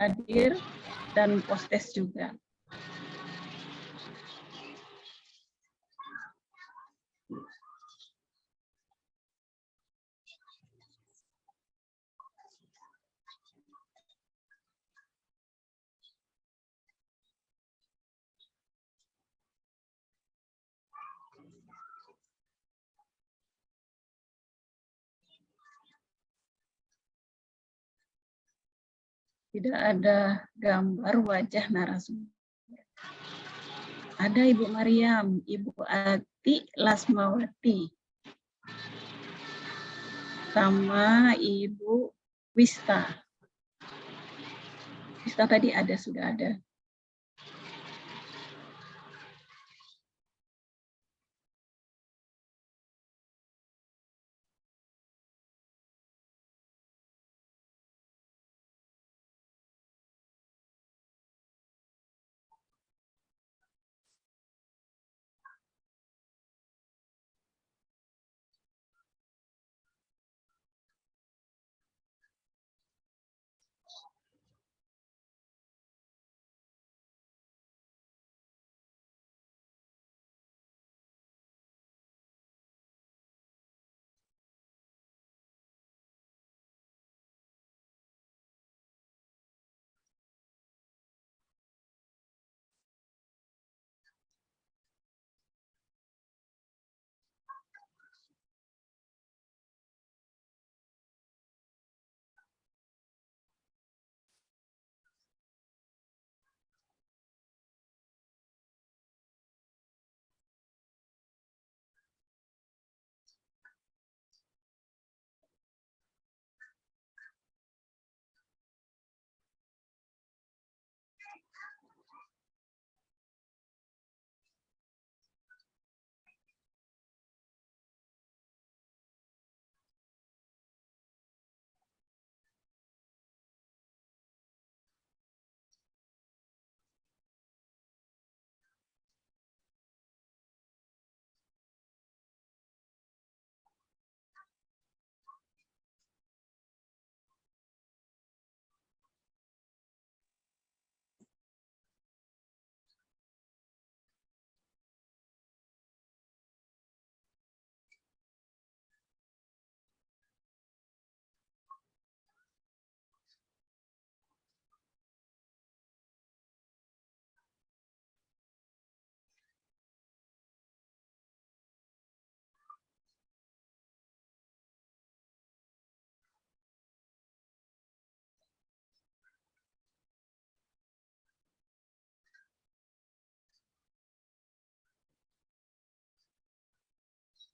hadir dan postes juga. Tidak ada gambar wajah narasumber. Ada Ibu Mariam, Ibu Ati Lasmawati, sama Ibu Wista. Wista tadi ada, sudah ada.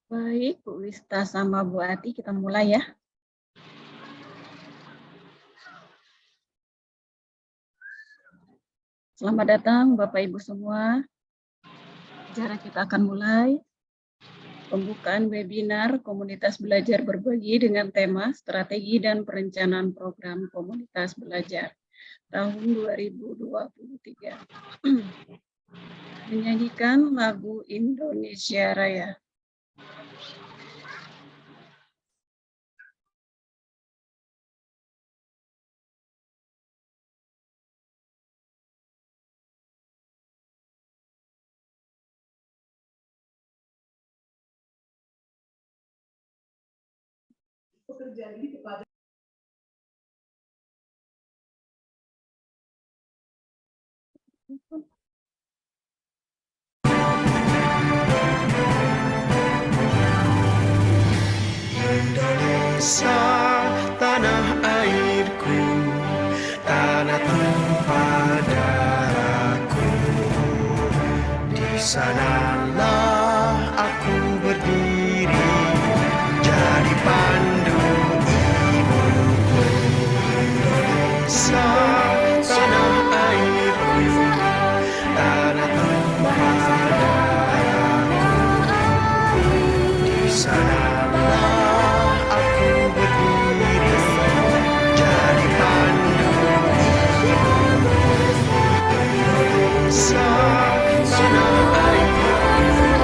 Baik, Bu Wista sama Bu Ati, kita mulai ya. Selamat datang Bapak Ibu semua. Acara kita akan mulai. Pembukaan webinar Komunitas Belajar Berbagi dengan tema Strategi dan Perencanaan Program Komunitas Belajar tahun 2023. Menyanyikan lagu Indonesia Raya. Pekerjaan ini kepada Indonesia, tanah airku, tanah tumpah darahku. Di sanalah aku berdiri, jadi pandu ibuku. Indonesia, tanah airku, tanah tumpah darahku. Di sanalah aku berdiri, jadi pandu ibuku. Indonesia, tanah airku.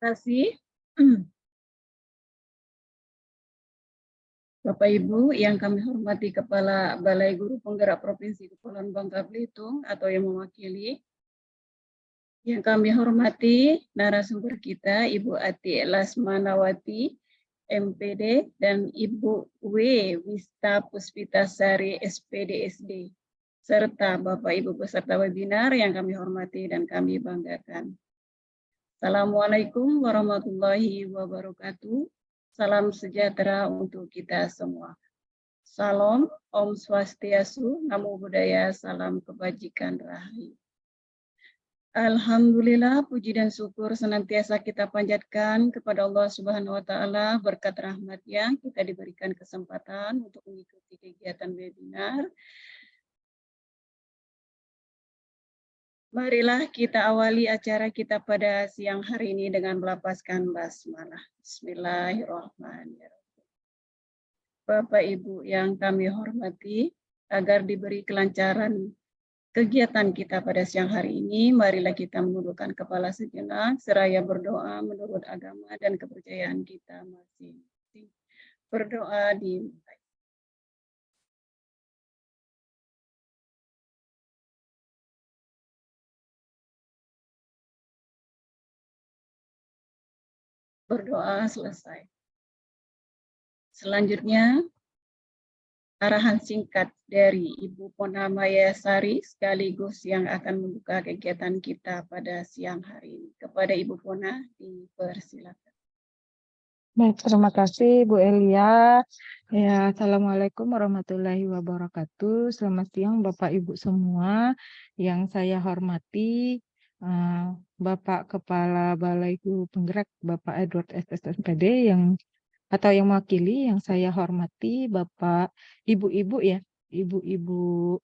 kasih. Bapak Ibu yang kami hormati Kepala Balai Guru Penggerak Provinsi Kepulauan Bangka Belitung atau yang mewakili. Yang kami hormati narasumber kita Ibu Ati Lasmanawati, MPD, dan Ibu W. Wista Puspitasari, SPDSD, serta Bapak Ibu peserta webinar yang kami hormati dan kami banggakan. Assalamualaikum warahmatullahi wabarakatuh. Salam sejahtera untuk kita semua. Salam, Om Swastiastu, Namo Buddhaya, salam kebajikan rahayu. Alhamdulillah, puji dan syukur senantiasa kita panjatkan kepada Allah Subhanahu wa Ta'ala berkat rahmat-Nya kita diberikan kesempatan untuk mengikuti kegiatan webinar. Marilah kita awali acara kita pada siang hari ini dengan melapaskan basmalah. Bismillahirrahmanirrahim. Bapak Ibu yang kami hormati, agar diberi kelancaran kegiatan kita pada siang hari ini, marilah kita menundukkan kepala sejenak, seraya berdoa menurut agama dan kepercayaan kita masing-masing. Berdoa dimulai. Berdoa selesai. Selanjutnya, arahan singkat dari Ibu Pona Mayasari sekaligus yang akan membuka kegiatan kita pada siang hari ini. Kepada Ibu Pona, dipersilakan. Baik, terima kasih Bu Elia. Ya, Assalamualaikum warahmatullahi wabarakatuh. Selamat siang Bapak Ibu semua. Yang saya hormati Bapak Kepala Balai Guru Penggerak Bapak Edward SSMPD yang mewakili, yang saya hormati Bapak Ibu-ibu ya, ibu-ibu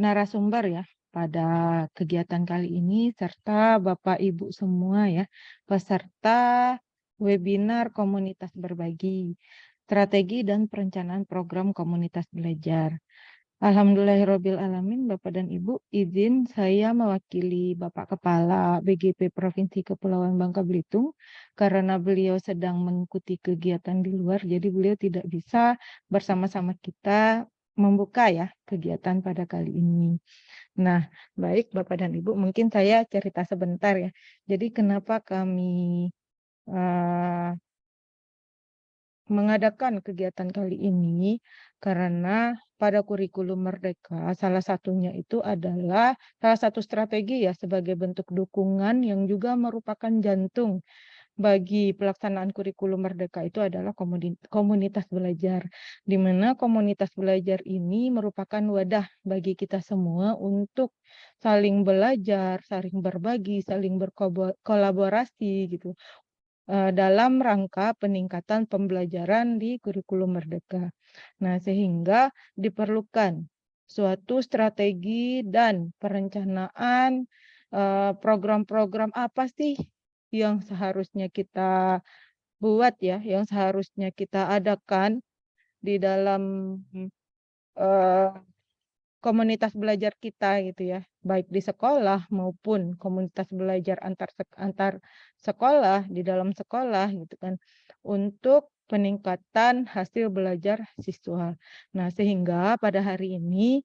narasumber ya pada kegiatan kali ini, serta Bapak Ibu semua ya, peserta webinar komunitas berbagi, strategi dan perencanaan program komunitas belajar. Alhamdulillahirrabbilalamin, Bapak dan Ibu, izin saya mewakili Bapak Kepala BGP Provinsi Kepulauan Bangka Belitung karena beliau sedang mengikuti kegiatan di luar, jadi beliau tidak bisa bersama-sama kita membuka ya kegiatan pada kali ini. Nah, baik Bapak dan Ibu, mungkin saya cerita sebentar ya. Jadi kenapa kami mengadakan kegiatan kali ini, karena pada kurikulum Merdeka salah satunya itu adalah salah satu strategi ya sebagai bentuk dukungan yang juga merupakan jantung bagi pelaksanaan kurikulum Merdeka itu adalah komunitas belajar, di mana komunitas belajar ini merupakan wadah bagi kita semua untuk saling belajar, saling berbagi, saling berkolaborasi gitu dalam rangka peningkatan pembelajaran di kurikulum Merdeka. Nah, sehingga diperlukan suatu strategi dan perencanaan program-program apa sih yang seharusnya kita buat ya, yang seharusnya kita adakan di dalam komunitas belajar kita gitu ya, baik di sekolah maupun komunitas belajar antar sekolah, di dalam sekolah gitu kan, untuk peningkatan hasil belajar siswa. Nah, sehingga pada hari ini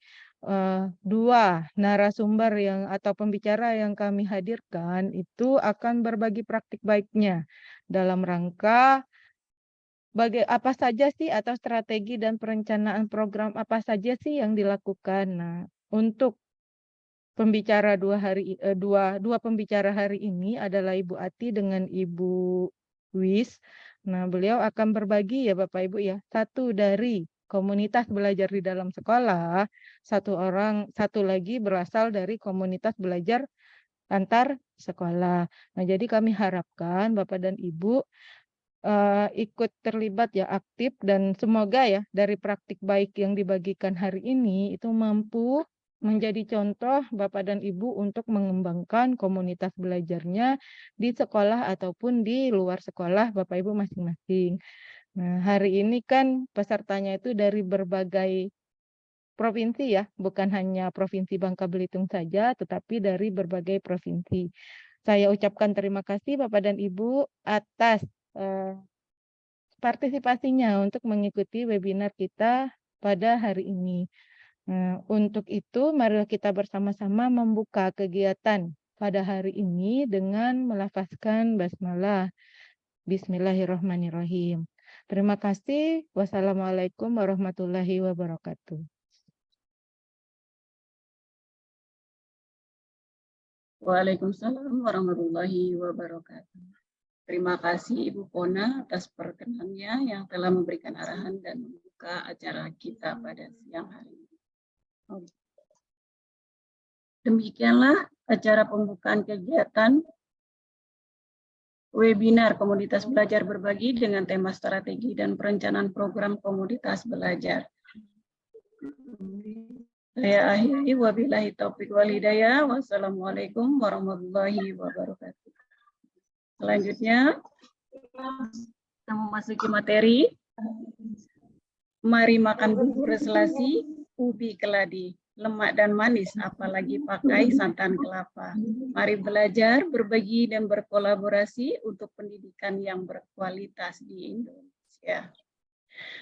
dua narasumber atau pembicara yang kami hadirkan itu akan berbagi praktik baiknya dalam rangka apa saja sih atau strategi dan perencanaan program apa saja sih yang dilakukan. Nah, untuk pembicara dua pembicara hari ini adalah Ibu Ati dengan Ibu Wis. Nah, beliau akan berbagi ya Bapak Ibu ya, satu dari komunitas belajar di dalam sekolah, satu lagi berasal dari komunitas belajar antar sekolah. Nah, jadi kami harapkan Bapak dan Ibu ikut terlibat ya, aktif, dan semoga ya dari praktik baik yang dibagikan hari ini itu mampu menjadi contoh Bapak dan Ibu untuk mengembangkan komunitas belajarnya di sekolah ataupun di luar sekolah Bapak Ibu masing-masing. Nah, hari ini kan pesertanya itu dari berbagai provinsi ya, bukan hanya Provinsi Bangka Belitung saja, tetapi dari berbagai provinsi. Saya ucapkan terima kasih Bapak dan Ibu atas partisipasinya untuk mengikuti webinar kita pada hari ini. Untuk itu, marilah kita bersama-sama membuka kegiatan pada hari ini dengan melafazkan basmalah. Bismillahirrahmanirrahim. Terima kasih. Wassalamualaikum warahmatullahi wabarakatuh. Waalaikumsalam warahmatullahi wabarakatuh. Terima kasih Ibu Pona atas perkenannya yang telah memberikan arahan dan membuka acara kita pada siang hari ini. Demikianlah acara pembukaan kegiatan webinar Komunitas Belajar Berbagi dengan tema strategi dan perencanaan program komunitas belajar. Saya akhiri, wabillahi taufiq wal hidayah. Wassalamualaikum warahmatullahi wabarakatuh. Selanjutnya, kita memasuki materi. Mari makan bubur selasi, ubi keladi, lemak dan manis, apalagi pakai santan kelapa. Mari belajar, berbagi, dan berkolaborasi untuk pendidikan yang berkualitas di Indonesia.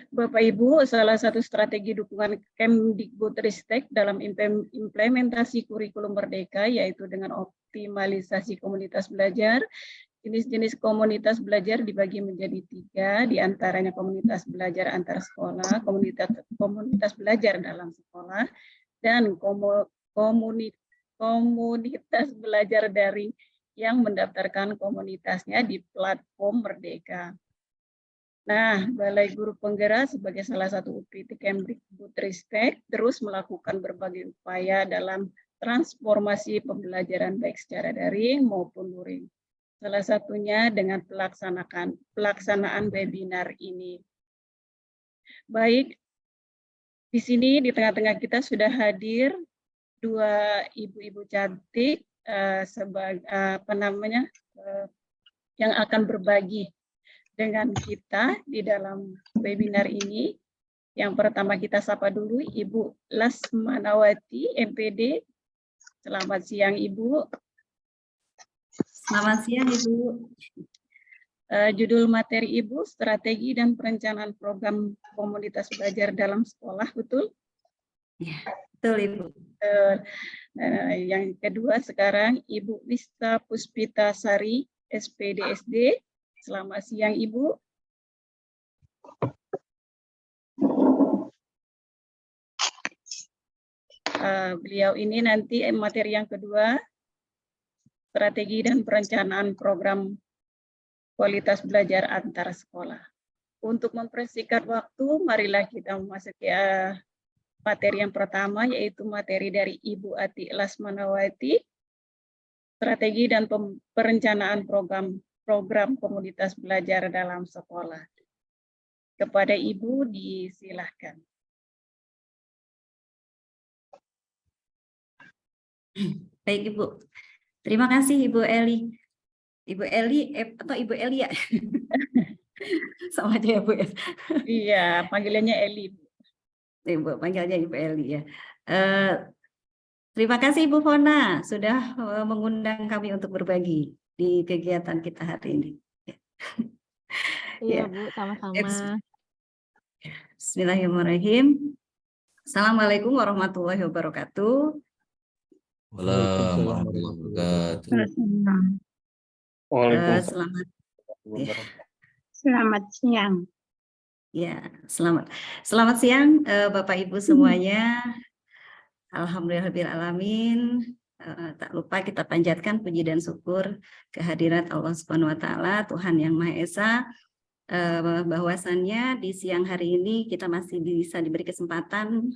Bapak Ibu, salah satu strategi dukungan Kemdikbudristek dalam implementasi kurikulum Merdeka yaitu dengan optimalisasi komunitas belajar. Jenis-jenis komunitas belajar dibagi menjadi 3, diantaranya komunitas belajar antar sekolah, komunitas belajar dalam sekolah, dan komunitas belajar daring yang mendaftarkan komunitasnya di platform Merdeka. Nah, Balai Guru Penggerak sebagai salah satu UPT Kemdikbudristek terus melakukan berbagai upaya dalam transformasi pembelajaran baik secara daring maupun luring. Salah satunya dengan pelaksanaan webinar ini. Baik, di sini di tengah-tengah kita sudah hadir 2 ibu-ibu cantik yang akan berbagi dengan kita di dalam webinar ini. Yang pertama kita sapa dulu Ibu Lasmanawati, MPD. Selamat siang Ibu. Selamat siang Ibu. Judul materi Ibu, strategi dan perencanaan program komunitas belajar dalam sekolah, betul? Ya, betul Ibu. Yang kedua sekarang Ibu Lista Puspita Sari, SPDSD. Selamat siang Ibu. Beliau ini nanti materi yang kedua, strategi dan perencanaan program kualitas belajar antar sekolah. Untuk mempersingkat waktu, marilah kita memasuki materi yang pertama, yaitu materi dari Ibu Ati Lasmanawati, strategi dan perencanaan program komunitas belajar dalam sekolah. Kepada Ibu disilahkan. Baik Ibu. Terima kasih Ibu Eli. Ibu Eli atau Ibu Eli ya? Sama aja ya Bu ya. Iya, panggilannya Eli. Ibu panggilnya Ibu Eli ya. Terima kasih Ibu Fona sudah mengundang kami untuk berbagi di kegiatan kita hari ini. Iya Bu, sama-sama. Bismillahirrahmanirrahim. Assalamualaikum warahmatullahi wabarakatuh. Waalaikumsalam warahmatullahi wabarakatuh. Selamat siang. Ya, selamat siang Bapak Ibu semuanya. Alhamdulillahirrahmanirrahim. Tak lupa kita panjatkan puji dan syukur kehadirat Allah Subhanahu wa taala, Tuhan yang Maha Esa, bahwasannya di siang hari ini kita masih bisa diberi kesempatan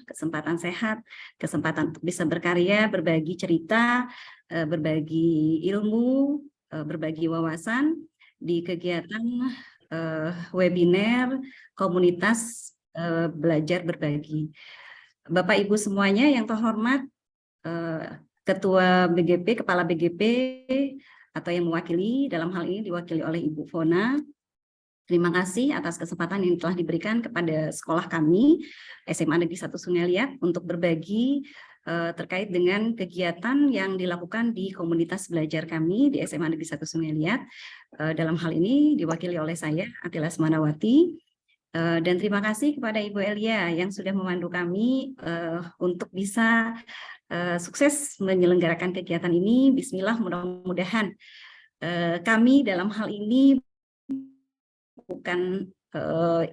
sehat, kesempatan untuk bisa berkarya, berbagi cerita, berbagi ilmu, berbagi wawasan di kegiatan webinar komunitas belajar berbagi. Bapak Ibu semuanya yang terhormat, Ketua BGP, Kepala BGP atau yang mewakili, dalam hal ini diwakili oleh Ibu Fona. Terima kasih atas kesempatan yang telah diberikan kepada sekolah kami, SMA Negeri 1 Sungai Liat, untuk berbagi terkait dengan kegiatan yang dilakukan di komunitas belajar kami di SMA Negeri 1 Sungai Liat. Dalam hal ini diwakili oleh saya, Atila Semanawati. Dan terima kasih kepada Ibu Elia yang sudah memandu kami untuk bisa sukses menyelenggarakan kegiatan ini. Bismillah, mudah-mudahan kami dalam hal ini bukan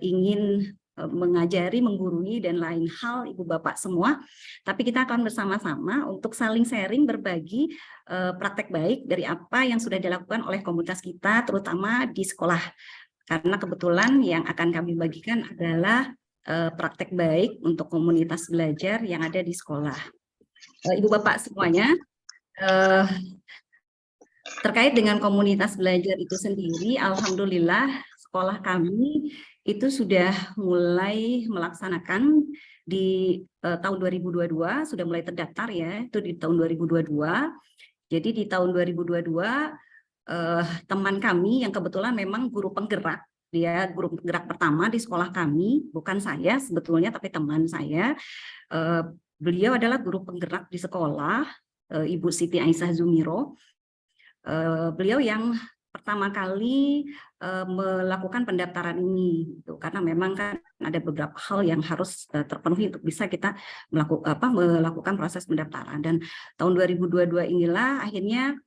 ingin mengajari, menggurui, dan lain hal Ibu Bapak semua, tapi kita akan bersama-sama untuk saling sharing, berbagi praktek baik dari apa yang sudah dilakukan oleh komunitas kita, terutama di sekolah. Karena kebetulan yang akan kami bagikan adalah praktek baik untuk komunitas belajar yang ada di sekolah. Ibu Bapak semuanya, terkait dengan komunitas belajar itu sendiri, alhamdulillah sekolah kami itu sudah mulai melaksanakan di tahun 2022, sudah mulai terdaftar ya, itu di tahun 2022. Jadi di tahun 2022 teman kami yang kebetulan memang guru penggerak, dia guru penggerak pertama di sekolah kami, bukan saya sebetulnya tapi teman saya. Beliau adalah guru penggerak di sekolah, Ibu Siti Aisyah Zumiro. Beliau yang pertama kali melakukan pendaftaran ini, gitu. Karena memang kan ada beberapa hal yang harus terpenuhi untuk bisa kita melakukan proses pendaftaran. Dan tahun 2022 inilah akhirnya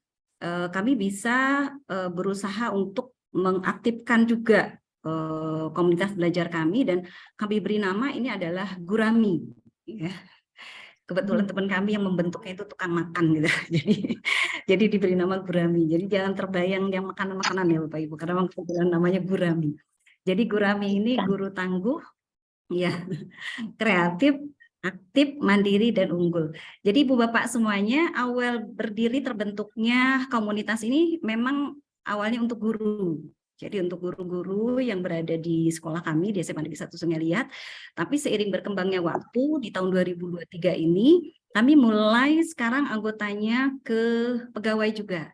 kami bisa berusaha untuk mengaktifkan juga komunitas belajar kami, dan kami beri nama ini adalah Gurami. Ya. Kebetulan teman kami yang membentuknya itu tukang makan gitu. Jadi diberi nama Gurami. Jadi jangan terbayang yang makanan-makanan ya Bapak Ibu, karena kebetulan namanya Gurami. Jadi Gurami ini guru tangguh, ya, kreatif, aktif, mandiri, dan unggul. Jadi Ibu Bapak semuanya, awal berdiri terbentuknya komunitas ini memang awalnya untuk guru. Jadi untuk guru-guru yang berada di sekolah kami di SMA Negeri 1 Sungai Liat, tapi seiring berkembangnya waktu di tahun 2023 ini, kami mulai sekarang anggotanya ke pegawai juga.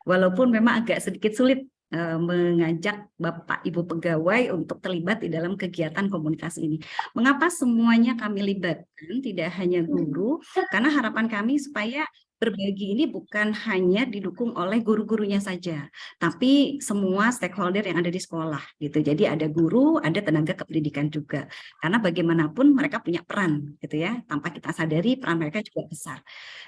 Walaupun memang agak sedikit sulit mengajak Bapak Ibu pegawai untuk terlibat di dalam kegiatan komunitas ini. Mengapa semuanya kami libatkan, tidak hanya guru, karena harapan kami supaya berbagi ini bukan hanya didukung oleh guru-gurunya saja, tapi semua stakeholder yang ada di sekolah gitu. Jadi ada guru, ada tenaga kependidikan juga. Karena bagaimanapun mereka punya peran gitu ya. Tanpa kita sadari peran mereka juga besar.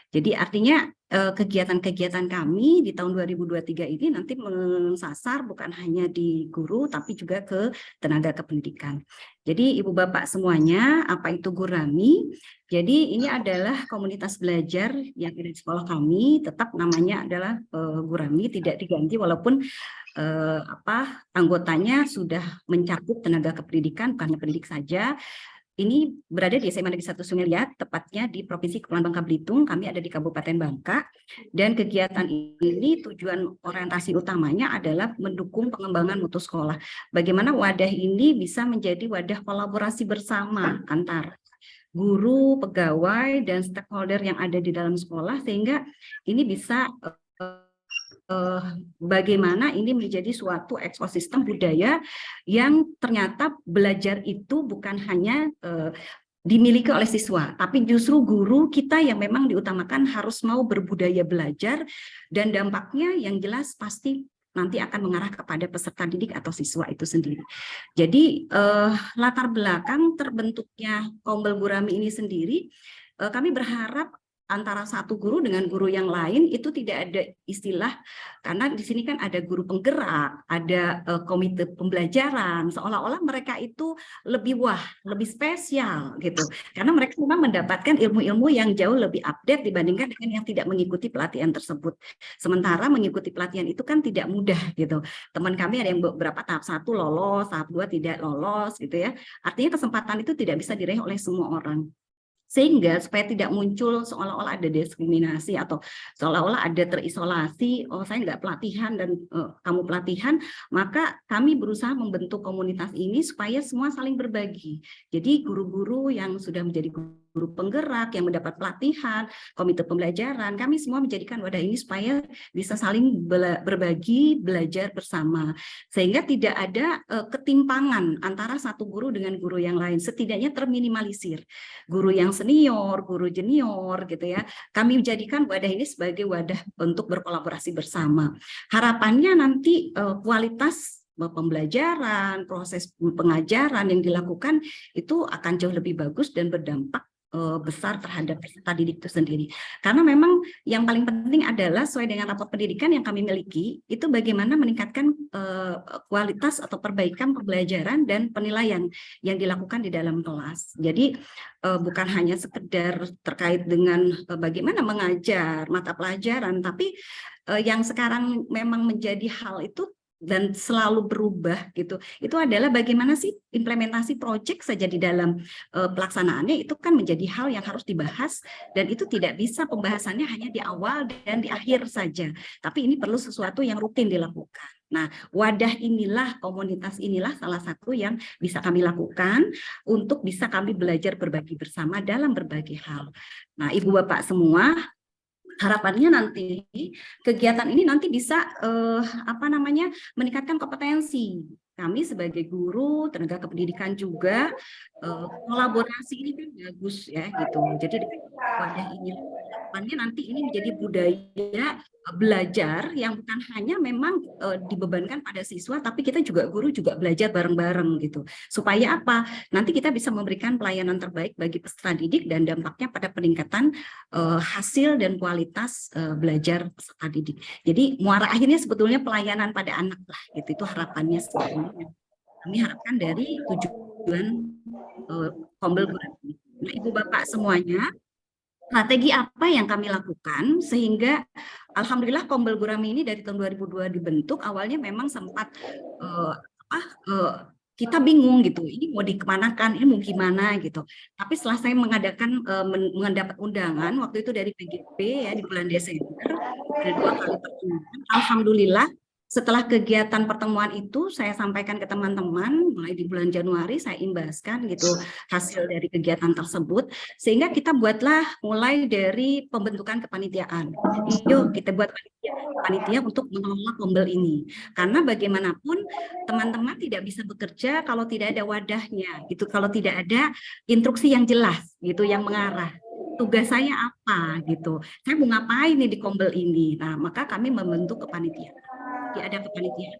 Jadi artinya kegiatan-kegiatan kami di tahun 2023 ini nanti mensasar bukan hanya di guru tapi juga ke tenaga kependidikan. Jadi Ibu Bapak semuanya, apa itu Gurami? Jadi ini adalah komunitas belajar yang ada di sekolah kami, tetap namanya adalah Gurami, tidak diganti walaupun anggotanya sudah mencakup tenaga kependidikan, bukan hanya pendidik saja. Ini berada di SMA Negeri 1 Sungai Liat, tepatnya di Provinsi Kepulauan Bangka Belitung. Kami ada di Kabupaten Bangka. Dan kegiatan ini tujuan orientasi utamanya adalah mendukung pengembangan mutu sekolah. Bagaimana wadah ini bisa menjadi wadah kolaborasi bersama antara guru, pegawai, dan stakeholder yang ada di dalam sekolah, sehingga ini bisa bagaimana ini menjadi suatu ekosistem budaya yang ternyata belajar itu bukan hanya dimiliki oleh siswa, tapi justru guru kita yang memang diutamakan harus mau berbudaya belajar, dan dampaknya yang jelas pasti nanti akan mengarah kepada peserta didik atau siswa itu sendiri. Jadi latar belakang terbentuknya Kombel Gurami ini sendiri, kami berharap antara satu guru dengan guru yang lain itu tidak ada istilah, karena di sini kan ada guru penggerak, ada komite pembelajaran, seolah-olah mereka itu lebih lebih spesial gitu, karena mereka memang mendapatkan ilmu-ilmu yang jauh lebih update dibandingkan dengan yang tidak mengikuti pelatihan tersebut. Sementara mengikuti pelatihan itu kan tidak mudah gitu. Teman kami ada yang beberapa tahap 1 lolos, tahap 2 tidak lolos gitu ya. Artinya kesempatan itu tidak bisa diraih oleh semua orang. Sehingga supaya tidak muncul seolah-olah ada diskriminasi atau seolah-olah ada terisolasi, oh saya nggak pelatihan dan kamu pelatihan, maka kami berusaha membentuk komunitas ini supaya semua saling berbagi. Jadi guru-guru yang sudah menjadi guru guru penggerak yang mendapat pelatihan, komite pembelajaran, kami semua menjadikan wadah ini supaya bisa saling berbagi, belajar bersama. Sehingga tidak ada ketimpangan antara satu guru dengan guru yang lain, setidaknya terminimalisir. Guru yang senior, guru junior gitu ya. Kami menjadikan wadah ini sebagai wadah untuk berkolaborasi bersama. Harapannya nanti kualitas pembelajaran, proses pengajaran yang dilakukan itu akan jauh lebih bagus dan berdampak besar terhadap peserta didik itu sendiri. Karena memang yang paling penting adalah sesuai dengan rapor pendidikan yang kami miliki, itu bagaimana meningkatkan kualitas atau perbaikan pembelajaran dan penilaian yang dilakukan di dalam kelas. Jadi bukan hanya sekedar terkait dengan bagaimana mengajar mata pelajaran, tapi yang sekarang memang menjadi hal itu dan selalu berubah gitu. Itu adalah bagaimana sih implementasi proyek saja di dalam pelaksanaannya itu kan menjadi hal yang harus dibahas dan itu tidak bisa pembahasannya hanya di awal dan di akhir saja. Tapi ini perlu sesuatu yang rutin dilakukan. Nah, wadah inilah, komunitas inilah salah satu yang bisa kami lakukan untuk bisa kami belajar berbagi bersama dalam berbagai hal. Nah, Ibu Bapak semua, harapannya nanti kegiatan ini nanti bisa meningkatkan kompetensi kami sebagai guru, tenaga kependidikan juga. Kolaborasi ini kan bagus ya gitu. Jadi wadah ini harapannya nanti ini menjadi budaya belajar yang bukan hanya memang dibebankan pada siswa, tapi kita juga guru juga belajar bareng-bareng gitu. Supaya apa? Nanti kita bisa memberikan pelayanan terbaik bagi peserta didik dan dampaknya pada peningkatan hasil dan kualitas belajar peserta didik. Jadi muara akhirnya sebetulnya pelayanan pada anak lah gitu. Itu harapannya sebetulnya. Kami harapkan dari tujuan Kombel Gurami. Nah, Ibu Bapak semuanya, strategi apa yang kami lakukan sehingga alhamdulillah Kombel Gurami ini dari tahun 2002 dibentuk. Awalnya memang sempat kita bingung gitu, ini mau dikemanakan, ini mau gimana gitu. Tapi setelah saya mendapat undangan waktu itu dari PGP ya di bulan Desember, ada 2 kali pertemuan. Alhamdulillah setelah kegiatan pertemuan itu saya sampaikan ke teman-teman mulai di bulan Januari saya imbaskan gitu hasil dari kegiatan tersebut sehingga kita buatlah mulai dari pembentukan kepanitiaan. Yuk kita buat panitia untuk mengelola Kombel ini karena bagaimanapun teman-teman tidak bisa bekerja kalau tidak ada wadahnya gitu, kalau tidak ada instruksi yang jelas gitu yang mengarah. Tugas saya apa gitu, saya mau ngapain nih di Kombel ini. Nah maka kami membentuk kepanitiaan. Ada kepanitiaan.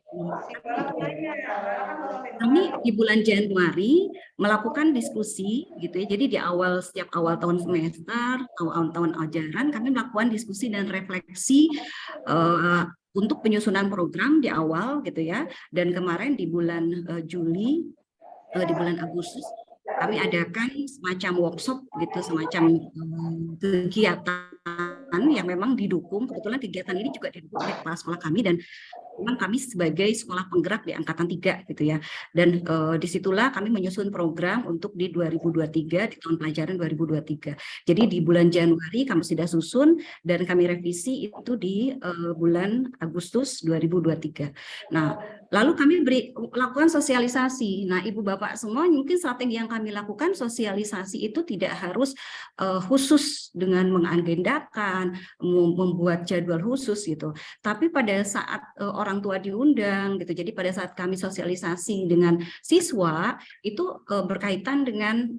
Kami di bulan Januari melakukan diskusi gitu ya. Jadi di setiap awal tahun semester, awal tahun ajaran kami melakukan diskusi dan refleksi untuk penyusunan program di awal gitu ya. Dan kemarin di bulan Juli, di bulan Agustus kami adakan semacam workshop gitu, semacam kegiatan yang memang didukung. Kebetulan kegiatan ini juga didukung oleh kepala sekolah kami dan memang kami sebagai sekolah penggerak di angkatan 3 gitu ya. Dan disitulah kami menyusun program untuk di 2023, di tahun pelajaran 2023. Jadi di bulan Januari kami sudah susun dan kami revisi itu di bulan Agustus 2023. Nah, lalu kami lakukan sosialisasi. Nah, Ibu Bapak semua mungkin strategi yang kami lakukan sosialisasi itu tidak harus khusus dengan mengagendakan, membuat jadwal khusus gitu. Tapi pada saat orang tua diundang gitu. Jadi pada saat kami sosialisasi dengan siswa itu berkaitan dengan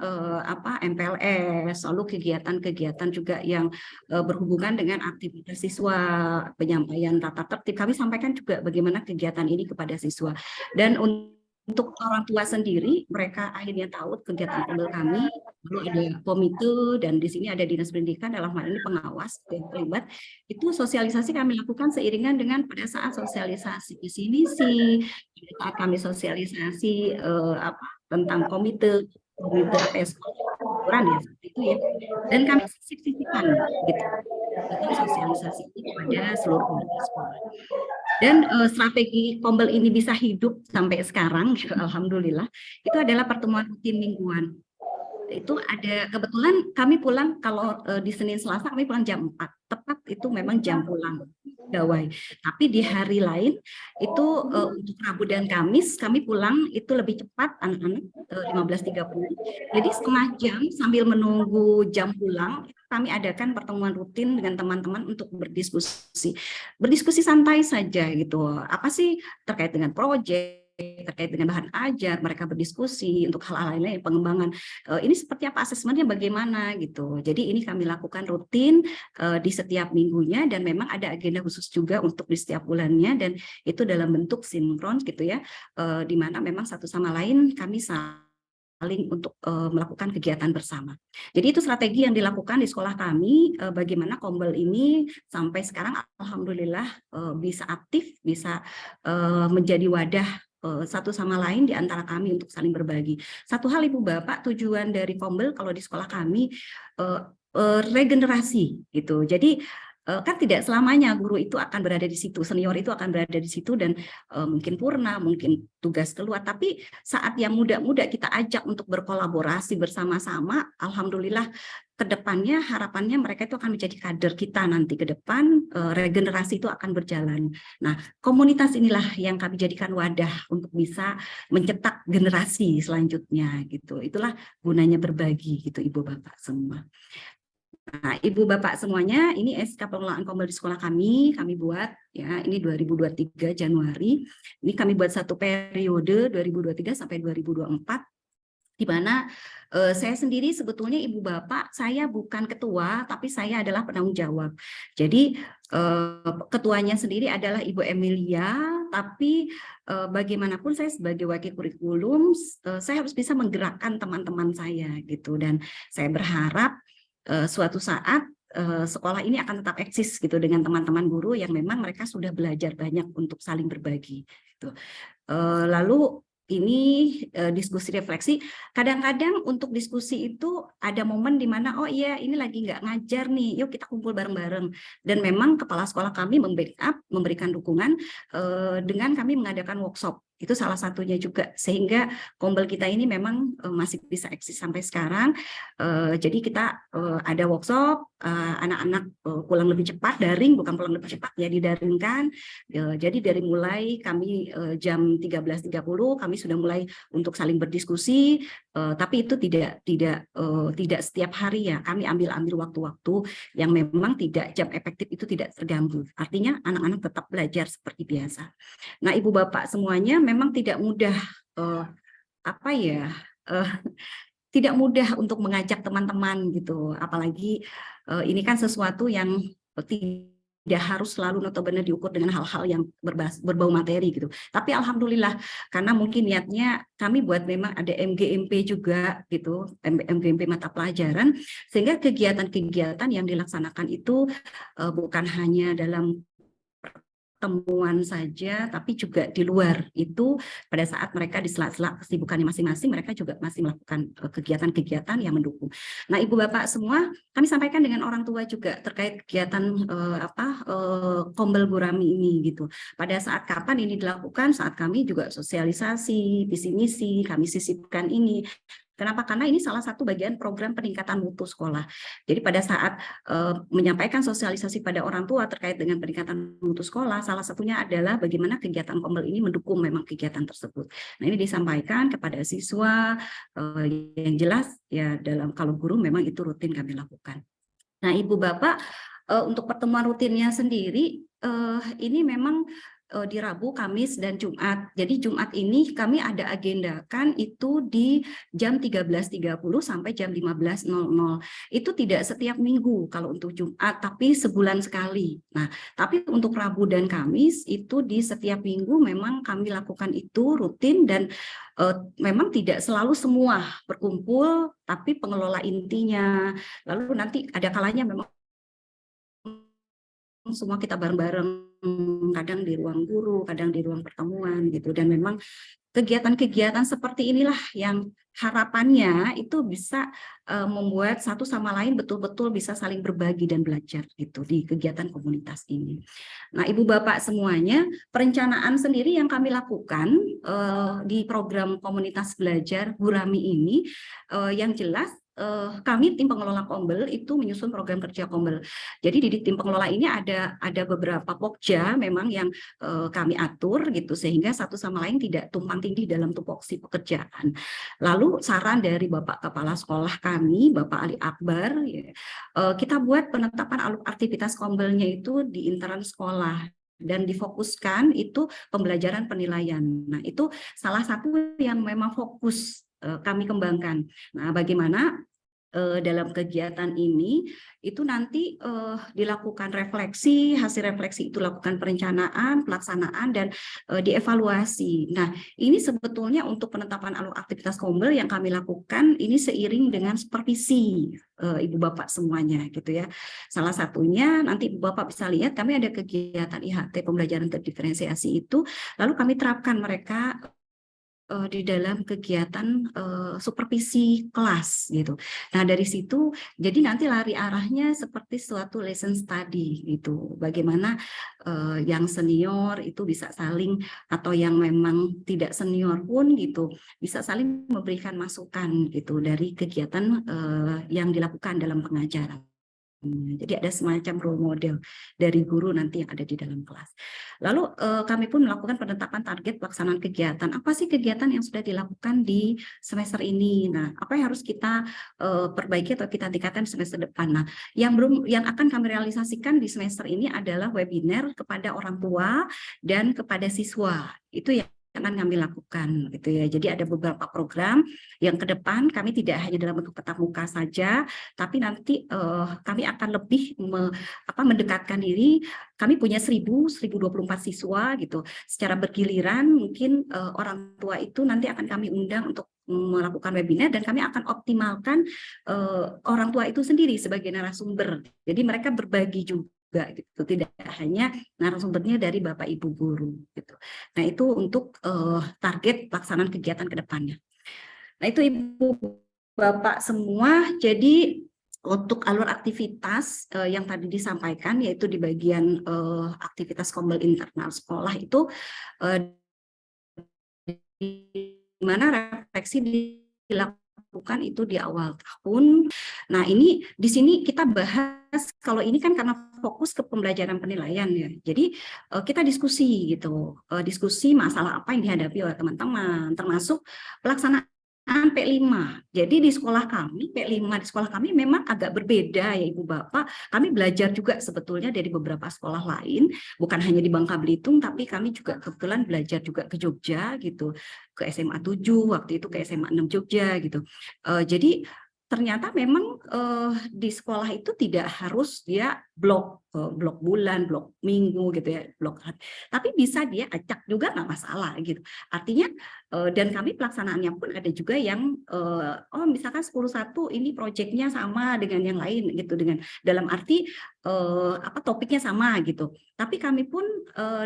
MPLS, lalu kegiatan-kegiatan juga yang berhubungan dengan aktivitas siswa, penyampaian tata tertib. Kami sampaikan juga bagaimana kegiatan ini kepada siswa. Dan untuk orang tua sendiri, mereka akhirnya tahu kegiatan Kombel kami, lalu ada komite dan di sini ada dinas pendidikan dalam hal ini pengawas yang terlibat. Itu sosialisasi kami lakukan seiringan dengan pada saat sosialisasi di sini sih, saat kami sosialisasi tentang komite ya seperti itu ya. Dan kami sisipkan gitu tentang sosialisasi ini kepada seluruh warga sekolah. Dan strategi Kombel ini bisa hidup sampai sekarang, alhamdulillah, itu adalah pertemuan rutin mingguan. Itu ada kebetulan kami pulang kalau di Senin Selasa kami pulang jam 4, tepat itu memang jam pulang. gawai. Tapi di hari lain itu untuk Rabu dan Kamis kami pulang itu lebih cepat anak-anak 15.30. Jadi setengah jam sambil menunggu jam pulang kami adakan pertemuan rutin dengan teman-teman untuk berdiskusi. Berdiskusi santai saja gitu. Apa sih terkait dengan proyek, terkait dengan bahan ajar, mereka berdiskusi untuk hal-hal lain, pengembangan ini seperti apa, asesmennya bagaimana gitu. Jadi ini kami lakukan rutin di setiap minggunya dan memang ada agenda khusus juga untuk di setiap bulannya dan itu dalam bentuk sinkron gitu ya, di mana memang satu sama lain kami saling untuk melakukan kegiatan bersama. Jadi itu strategi yang dilakukan di sekolah kami, bagaimana Kombel ini sampai sekarang alhamdulillah bisa aktif, bisa menjadi wadah satu sama lain di antara kami untuk saling berbagi. Satu hal Ibu Bapak, tujuan dari Kombel kalau di sekolah kami regenerasi gitu. Jadi kan tidak selamanya guru itu akan berada di situ, senior itu akan berada di situ dan mungkin purna, mungkin tugas keluar. Tapi saat yang muda-muda kita ajak untuk berkolaborasi bersama-sama, alhamdulillah kedepannya harapannya mereka itu akan menjadi kader kita nanti ke depan, regenerasi itu akan berjalan. Nah, komunitas inilah yang kami jadikan wadah untuk bisa mencetak generasi selanjutnya gitu. Itulah gunanya berbagi gitu Ibu Bapak semua. Nah, Ibu Bapak semuanya, ini SK pengelolaan Kombel di sekolah kami buat ya, ini 2023 Januari. Ini kami buat satu periode 2023 sampai 2024 di mana saya sendiri sebetulnya Ibu Bapak, saya bukan ketua, tapi saya adalah penanggung jawab. Jadi ketuanya sendiri adalah Ibu Emilia, tapi bagaimanapun saya sebagai wakil kurikulum, saya harus bisa menggerakkan teman-teman saya gitu. Dan saya berharap suatu saat sekolah ini akan tetap eksis gitu dengan teman-teman guru yang memang mereka sudah belajar banyak untuk saling berbagi. Gitu. Lalu ini diskusi refleksi, kadang-kadang untuk diskusi itu ada momen di mana oh iya ini lagi nggak ngajar nih, yuk kita kumpul bareng-bareng. Dan memang kepala sekolah kami membackup, memberikan dukungan dengan kami mengadakan workshop. Itu salah satunya juga, sehingga Kombel kita ini memang masih bisa eksis sampai sekarang. Jadi kita ada workshop, anak-anak pulang lebih cepat, daring, bukan pulang lebih cepat ya, didaringkan. Jadi dari mulai kami jam 13.30 kami sudah mulai untuk saling berdiskusi, tapi itu tidak setiap hari ya, kami ambil waktu-waktu yang memang tidak, jam efektif itu tidak terganggu. Artinya anak-anak tetap belajar seperti biasa. Nah, Ibu Bapak semuanya memang tidak mudah tidak mudah untuk mengajak teman-teman gitu, apalagi ini kan sesuatu yang tidak harus selalu notabene diukur dengan hal-hal yang berbau materi gitu. Tapi alhamdulillah karena mungkin niatnya kami buat memang ada MGMP juga gitu, MGMP mata pelajaran, sehingga kegiatan-kegiatan yang dilaksanakan itu bukan hanya dalam pertemuan saja, tapi juga di luar itu pada saat mereka di sela-sela kesibukannya masing-masing, mereka juga masih melakukan kegiatan-kegiatan yang mendukung. Nah, Ibu Bapak semua, kami sampaikan dengan orang tua juga terkait kegiatan Kombel Gurami ini gitu. Pada saat kapan ini dilakukan, saat kami juga sosialisasi, visi misi, kami sisipkan ini. Kenapa? Karena ini salah satu bagian program peningkatan mutu sekolah. Jadi pada saat menyampaikan sosialisasi pada orang tua terkait dengan peningkatan mutu sekolah, salah satunya adalah bagaimana kegiatan Kombel ini mendukung memang kegiatan tersebut. Nah, ini disampaikan kepada siswa yang jelas ya, dalam kalau guru memang itu rutin kami lakukan. Nah, Ibu Bapak, untuk pertemuan rutinnya sendiri ini memang di Rabu, Kamis, dan Jumat. Jadi Jumat ini kami ada agendakan itu di jam 13.30 sampai jam 15.00. Itu tidak setiap minggu kalau untuk Jumat, tapi sebulan sekali. Nah, tapi untuk Rabu dan Kamis itu di setiap minggu memang kami lakukan itu rutin dan memang tidak selalu semua berkumpul, tapi pengelola intinya. Lalu nanti ada kalanya memang semua kita bareng-bareng, kadang di ruang guru, kadang di ruang pertemuan gitu. Dan memang kegiatan-kegiatan seperti inilah yang harapannya itu bisa membuat satu sama lain betul-betul bisa saling berbagi dan belajar gitu di kegiatan komunitas ini. Nah, Ibu Bapak semuanya, perencanaan sendiri yang kami lakukan di program komunitas belajar Gurami ini yang jelas kami tim pengelola Kombel itu menyusun program kerja Kombel. Jadi di tim pengelola ini ada beberapa pokja memang yang kami atur gitu, sehingga satu sama lain tidak tumpang tindih dalam tupoksi pekerjaan. Lalu saran dari Bapak Kepala Sekolah kami, Bapak Ali Akbar, ya, kita buat penetapan alur aktivitas Kombelnya itu di internal sekolah dan difokuskan itu pembelajaran penilaian. Nah, itu salah satu yang memang fokus kami kembangkan. Nah, bagaimana dalam kegiatan ini itu nanti dilakukan refleksi, hasil refleksi itu lakukan perencanaan, pelaksanaan, dan dievaluasi. Nah, ini sebetulnya untuk penetapan alur aktivitas Kombel yang kami lakukan ini seiring dengan supervisi Ibu Bapak semuanya gitu ya. Salah satunya nanti Ibu Bapak bisa lihat kami ada kegiatan IHT pembelajaran terdiferensiasi itu, lalu kami terapkan mereka di dalam kegiatan supervisi kelas gitu. Nah, dari situ jadi nanti lari arahnya seperti suatu lesson study gitu. Bagaimana yang senior itu bisa saling, atau yang memang tidak senior pun gitu, bisa saling memberikan masukan gitu dari kegiatan yang dilakukan dalam pengajaran. Jadi ada semacam role model dari guru nanti yang ada di dalam kelas. Lalu kami pun melakukan penetapan target pelaksanaan kegiatan. Apa sih kegiatan yang sudah dilakukan di semester ini? Nah, apa yang harus kita perbaiki atau kita tingkatkan semester depan? Nah, yang akan kami realisasikan di semester ini adalah webinar kepada orang tua dan kepada siswa. Itu yang akan kami lakukan gitu ya. Jadi ada beberapa program yang ke depan kami tidak hanya dalam bentuk tatap muka saja, tapi nanti kami akan lebih mendekatkan diri. Kami punya 1024 siswa gitu. Secara bergiliran mungkin orang tua itu nanti akan kami undang untuk melakukan webinar, dan kami akan optimalkan orang tua itu sendiri sebagai narasumber. Jadi mereka berbagi juga gitu, tidak hanya narasumbernya dari Bapak Ibu guru gitu. Nah, itu untuk target pelaksanaan kegiatan ke depannya. Nah, itu Ibu Bapak semua. Jadi untuk alur aktivitas yang tadi disampaikan, yaitu di bagian aktivitas Kombel internal sekolah itu di mana refleksi dilakukan itu di awal tahun. Nah, ini di sini kita bahas, kalau ini kan karena fokus ke pembelajaran penilaian ya. Jadi kita diskusi gitu, diskusi masalah apa yang dihadapi oleh teman-teman, termasuk pelaksanaan P5. Jadi di sekolah kami, P5 di sekolah kami memang agak berbeda ya Ibu Bapak. Kami belajar juga sebetulnya dari beberapa sekolah lain, bukan hanya di Bangka Belitung, tapi kami juga kebetulan belajar juga ke Jogja gitu, ke SMA 7, waktu itu ke SMA 6 Jogja gitu. Jadi ternyata memang di sekolah itu tidak harus dia blok bulan, blok minggu gitu ya, blok hari. Tapi bisa dia acak juga nggak masalah gitu. Artinya dan kami pelaksanaannya pun ada juga yang misalkan 10-1 ini proyeknya sama dengan yang lain gitu, dengan dalam arti topiknya sama gitu. Tapi kami pun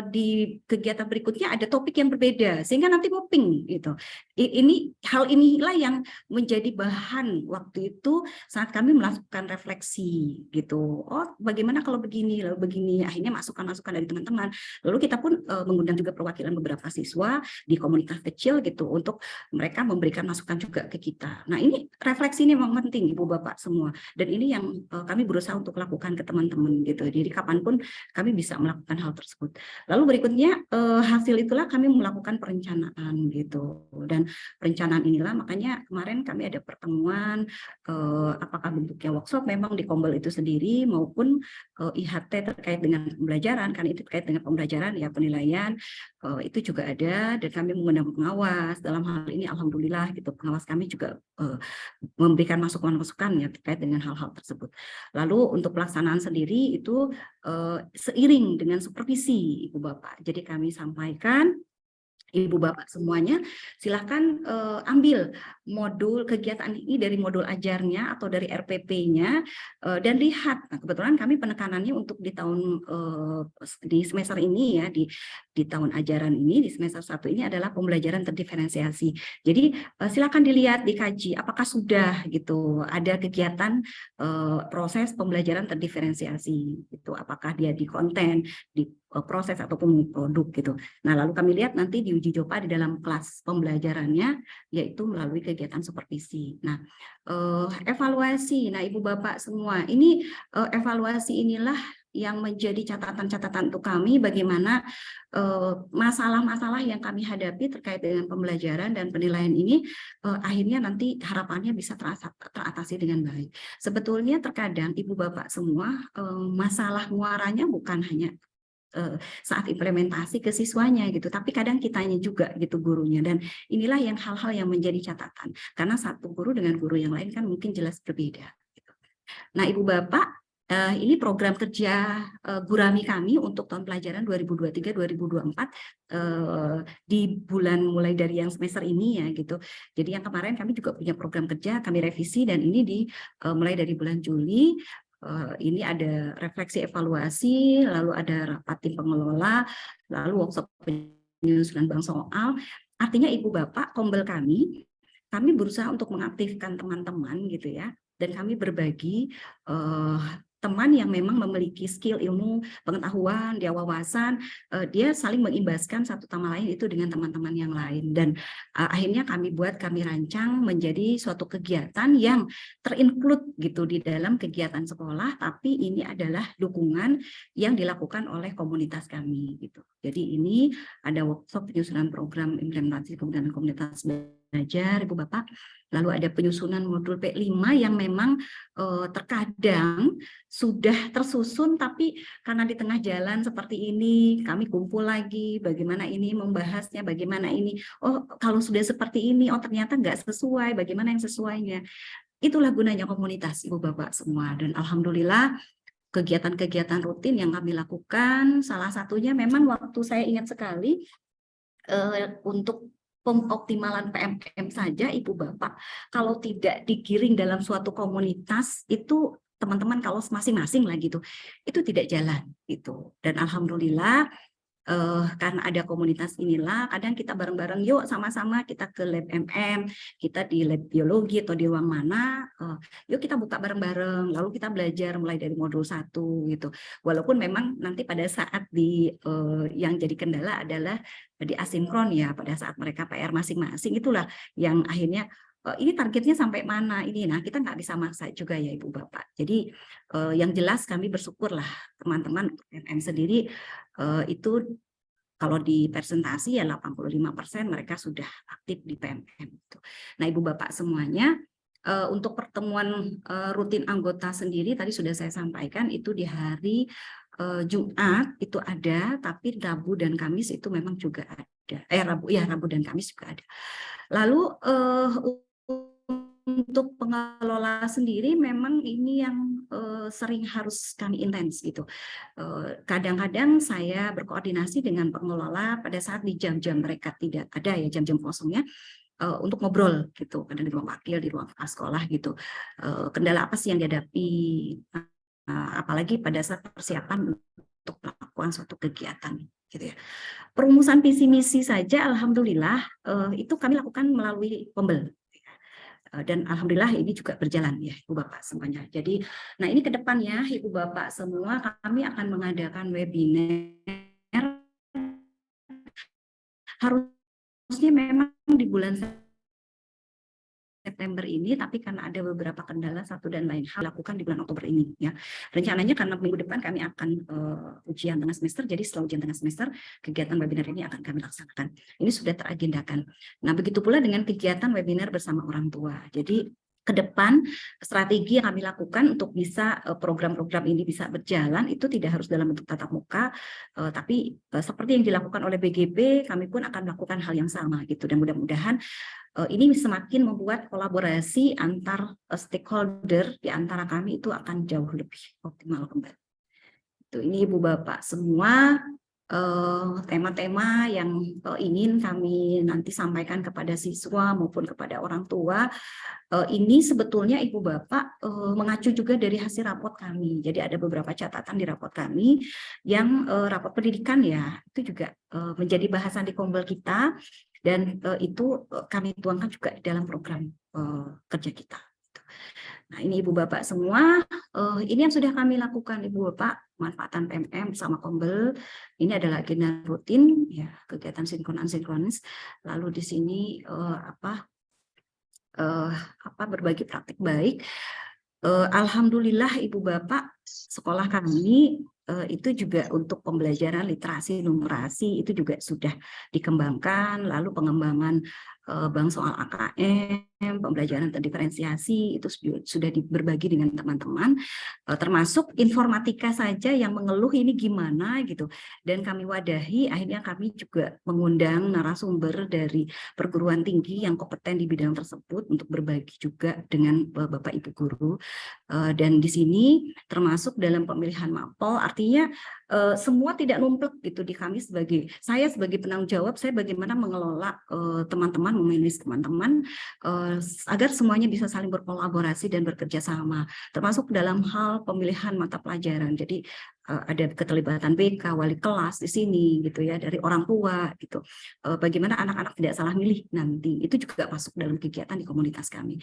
di kegiatan berikutnya ada topik yang berbeda sehingga nanti mapping gitu. Hal inilah yang menjadi bahan waktu itu saat kami melakukan refleksi gitu. Oh, bagaimana kalau begini, lalu begini, akhirnya masukan-masukan dari teman-teman. Lalu kita pun mengundang juga perwakilan beberapa siswa di komunitas kecil gitu untuk mereka memberikan masukan juga ke kita. Nah, ini refleksi ini memang penting Ibu Bapak semua, dan ini yang kami berusaha untuk lakukan ke teman-teman gitu. Jadi kapanpun kami bisa melakukan hal tersebut. Lalu berikutnya hasil itulah kami melakukan perencanaan gitu, dan perencanaan inilah makanya kemarin kami ada pertemuan apakah bentuknya workshop memang di Kombel itu sendiri maupun IHT terkait dengan pembelajaran, kan itu terkait dengan pembelajaran ya, penilaian itu juga ada, dan kami mengundang pengawas. Dalam hal ini alhamdulillah gitu, pengawas kami juga memberikan masukan-masukan ya terkait dengan hal-hal tersebut. Lalu untuk pelaksanaan sendiri itu seiring dengan supervisi Ibu Bapak. Jadi kami sampaikan, Ibu Bapak semuanya silakan ambil modul kegiatan ini dari modul ajarnya atau dari RPP-nya dan lihat. Nah, kebetulan kami penekanannya untuk di tahun di semester ini ya, di tahun ajaran ini, di semester 1 ini adalah pembelajaran terdiferensiasi. Jadi silakan dilihat, dikaji apakah sudah gitu ada kegiatan proses pembelajaran terdiferensiasi gitu, apakah dia di konten, di proses ataupun produk gitu. Nah, lalu kami lihat nanti di uji coba di dalam kelas pembelajarannya, yaitu melalui kegiatan supervisi. Nah, evaluasi. Nah, Ibu Bapak semua, ini evaluasi inilah yang menjadi catatan-catatan untuk kami bagaimana masalah-masalah yang kami hadapi terkait dengan pembelajaran dan penilaian ini akhirnya nanti harapannya bisa teratasi dengan baik. Sebetulnya terkadang Ibu Bapak semua masalah muaranya bukan hanya saat implementasi ke siswanya gitu, tapi kadang kitanya juga gitu gurunya, dan inilah yang hal-hal yang menjadi catatan karena satu guru dengan guru yang lain kan mungkin jelas berbeda gitu. Nah, Ibu Bapak, ini program kerja Gurami kami untuk tahun pelajaran 2023-2024 di bulan mulai dari yang semester ini ya gitu. Jadi yang kemarin kami juga punya program kerja, kami revisi, dan ini mulai dari bulan Juli. Ini ada refleksi evaluasi, lalu ada rapat tim pengelola, lalu workshop penyusunan bank soal. Artinya Ibu Bapak, Kombel kami berusaha untuk mengaktifkan teman-teman gitu ya, dan kami berbagi teman yang memang memiliki skill, ilmu, pengetahuan, dia wawasan, dia saling mengimbaskan satu sama lain itu dengan teman-teman yang lain. Dan akhirnya kami rancang menjadi suatu kegiatan yang terinclude gitu di dalam kegiatan sekolah, tapi ini adalah dukungan yang dilakukan oleh komunitas kami gitu. Jadi ini ada workshop penyusunan program implementasi kemudian komunitas belajar, Ibu Bapak. Lalu ada penyusunan modul P5 yang memang terkadang sudah tersusun, tapi karena di tengah jalan seperti ini, kami kumpul lagi, bagaimana ini membahasnya, bagaimana ini, oh kalau sudah seperti ini, oh ternyata nggak sesuai, bagaimana yang sesuainya. Itulah gunanya komunitas, Ibu Bapak semua. Dan alhamdulillah, kegiatan-kegiatan rutin yang kami lakukan, salah satunya memang waktu saya ingat sekali, untuk pengoptimalan PMM saja, Ibu Bapak, kalau tidak digiring dalam suatu komunitas itu teman-teman kalau masing-masing lah gitu, itu tidak jalan gitu. Dan alhamdulillah karena ada komunitas inilah, kadang kita bareng-bareng, yuk sama-sama kita ke lab MM, kita di lab biologi atau di ruang mana, yuk kita buka bareng-bareng, lalu kita belajar mulai dari modul 1 gitu. Walaupun memang nanti pada saat yang jadi kendala adalah di asinkron ya, pada saat mereka PR masing-masing, itulah yang akhirnya ini targetnya sampai mana ini. Nah, kita nggak bisa maksa juga ya Ibu Bapak. Jadi yang jelas kami bersyukurlah teman-teman MM sendiri itu kalau di presentasi ya 85% mereka sudah aktif di PMM. Nah, Ibu Bapak semuanya, untuk pertemuan rutin anggota sendiri tadi sudah saya sampaikan, itu di hari Jumat itu ada, tapi Rabu dan Kamis itu memang juga ada. Rabu dan Kamis juga ada. Lalu untuk pengelola sendiri memang ini yang sering harus kami intens gitu. Kadang-kadang saya berkoordinasi dengan pengelola pada saat di jam-jam mereka tidak ada ya, jam-jam kosongnya, untuk ngobrol gitu, kadang di ruang wakil, di ruang sekolah gitu. Kendala apa sih yang dihadapi, apalagi pada saat persiapan untuk melakukan suatu kegiatan gitu ya. Perumusan visi misi saja alhamdulillah itu kami lakukan melalui Kombel. Dan alhamdulillah ini juga berjalan ya Ibu Bapak semuanya. Jadi, nah ini ke depannya Ibu Bapak semua kami akan mengadakan webinar. Harusnya memang di bulan September ini, tapi karena ada beberapa kendala satu dan lain hal lakukan di bulan Oktober ini ya. Rencananya karena minggu depan kami akan ujian tengah semester, jadi setelah ujian tengah semester kegiatan webinar ini akan kami laksanakan. Ini sudah teragendakan. Nah, begitu pula dengan kegiatan webinar bersama orang tua. Jadi ke depan strategi yang kami lakukan untuk bisa program-program ini bisa berjalan itu tidak harus dalam bentuk tatap muka, tapi seperti yang dilakukan oleh BGP, kami pun akan melakukan hal yang sama gitu. Dan mudah-mudahan ini semakin membuat kolaborasi antar stakeholder di antara kami itu akan jauh lebih optimal kembali. Ini Ibu Bapak semua tema-tema yang ingin kami nanti sampaikan kepada siswa maupun kepada orang tua. Ini sebetulnya Ibu Bapak mengacu juga dari hasil raport kami. Jadi ada beberapa catatan di raport kami yang raport pendidikan ya, itu juga menjadi bahasan di Kombel kita. Dan itu kami tuangkan juga dalam program kerja kita. Nah, ini Ibu Bapak semua, ini yang sudah kami lakukan Ibu Bapak, pemanfaatan PMM bersama Kombel. Ini adalah agenda rutin, ya, kegiatan sinkronis. Lalu di sini berbagi praktik baik. Alhamdulillah Ibu Bapak, sekolah kami itu juga untuk pembelajaran literasi numerasi itu juga sudah dikembangkan, lalu pengembangan bank soal AKM, pembelajaran terdiferensiasi itu sudah berbagi dengan teman-teman, termasuk informatika saja yang mengeluh ini gimana gitu, dan kami wadahi. Akhirnya kami juga mengundang narasumber dari perguruan tinggi yang kompeten di bidang tersebut untuk berbagi juga dengan Bapak Ibu guru. Dan di sini termasuk dalam pemilihan mapel, artinya semua tidak numplek gitu di kami saya sebagai penanggung jawab, saya bagaimana mengelola teman-teman, memilih teman-teman agar semuanya bisa saling berkolaborasi dan bekerja sama, termasuk dalam hal pemilihan mata pelajaran. Jadi ada keterlibatan BK, wali kelas di sini gitu ya, dari orang tua gitu. Bagaimana anak-anak tidak salah milih nanti, itu juga masuk dalam kegiatan di komunitas kami.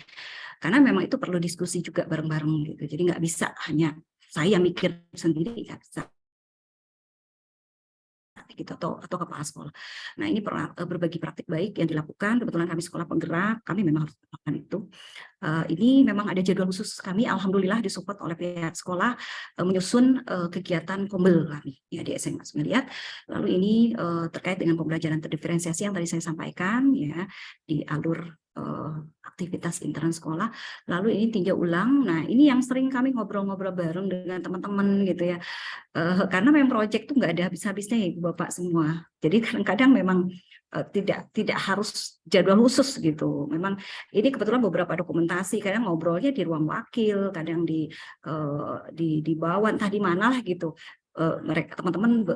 Karena memang itu perlu diskusi juga bareng-bareng gitu. Jadi nggak bisa hanya saya mikir sendiri, nggak bisa gitu, atau kepala sekolah. Nah, ini berbagi praktik baik yang dilakukan. Kebetulan kami sekolah penggerak, kami memang harus melakukan itu. Ini memang ada jadwal khusus kami, alhamdulillah disupport oleh pihak sekolah menyusun kegiatan Kombel kami ya di SMA Semiliat. Lalu ini terkait dengan pembelajaran terdiferensiasi yang tadi saya sampaikan ya, di alur aktivitas intern sekolah. Lalu ini tinjau ulang. Nah, ini yang sering kami ngobrol-ngobrol bareng dengan teman-teman gitu ya. Karena memang proyek itu nggak ada habis-habisnya ya Bapak semua. Jadi kadang-kadang memang tidak harus jadwal khusus gitu. Memang ini kebetulan beberapa dokumentasi, kadang ngobrolnya di ruang wakil, kadang di bawah entah di mana lah gitu. Mereka teman-teman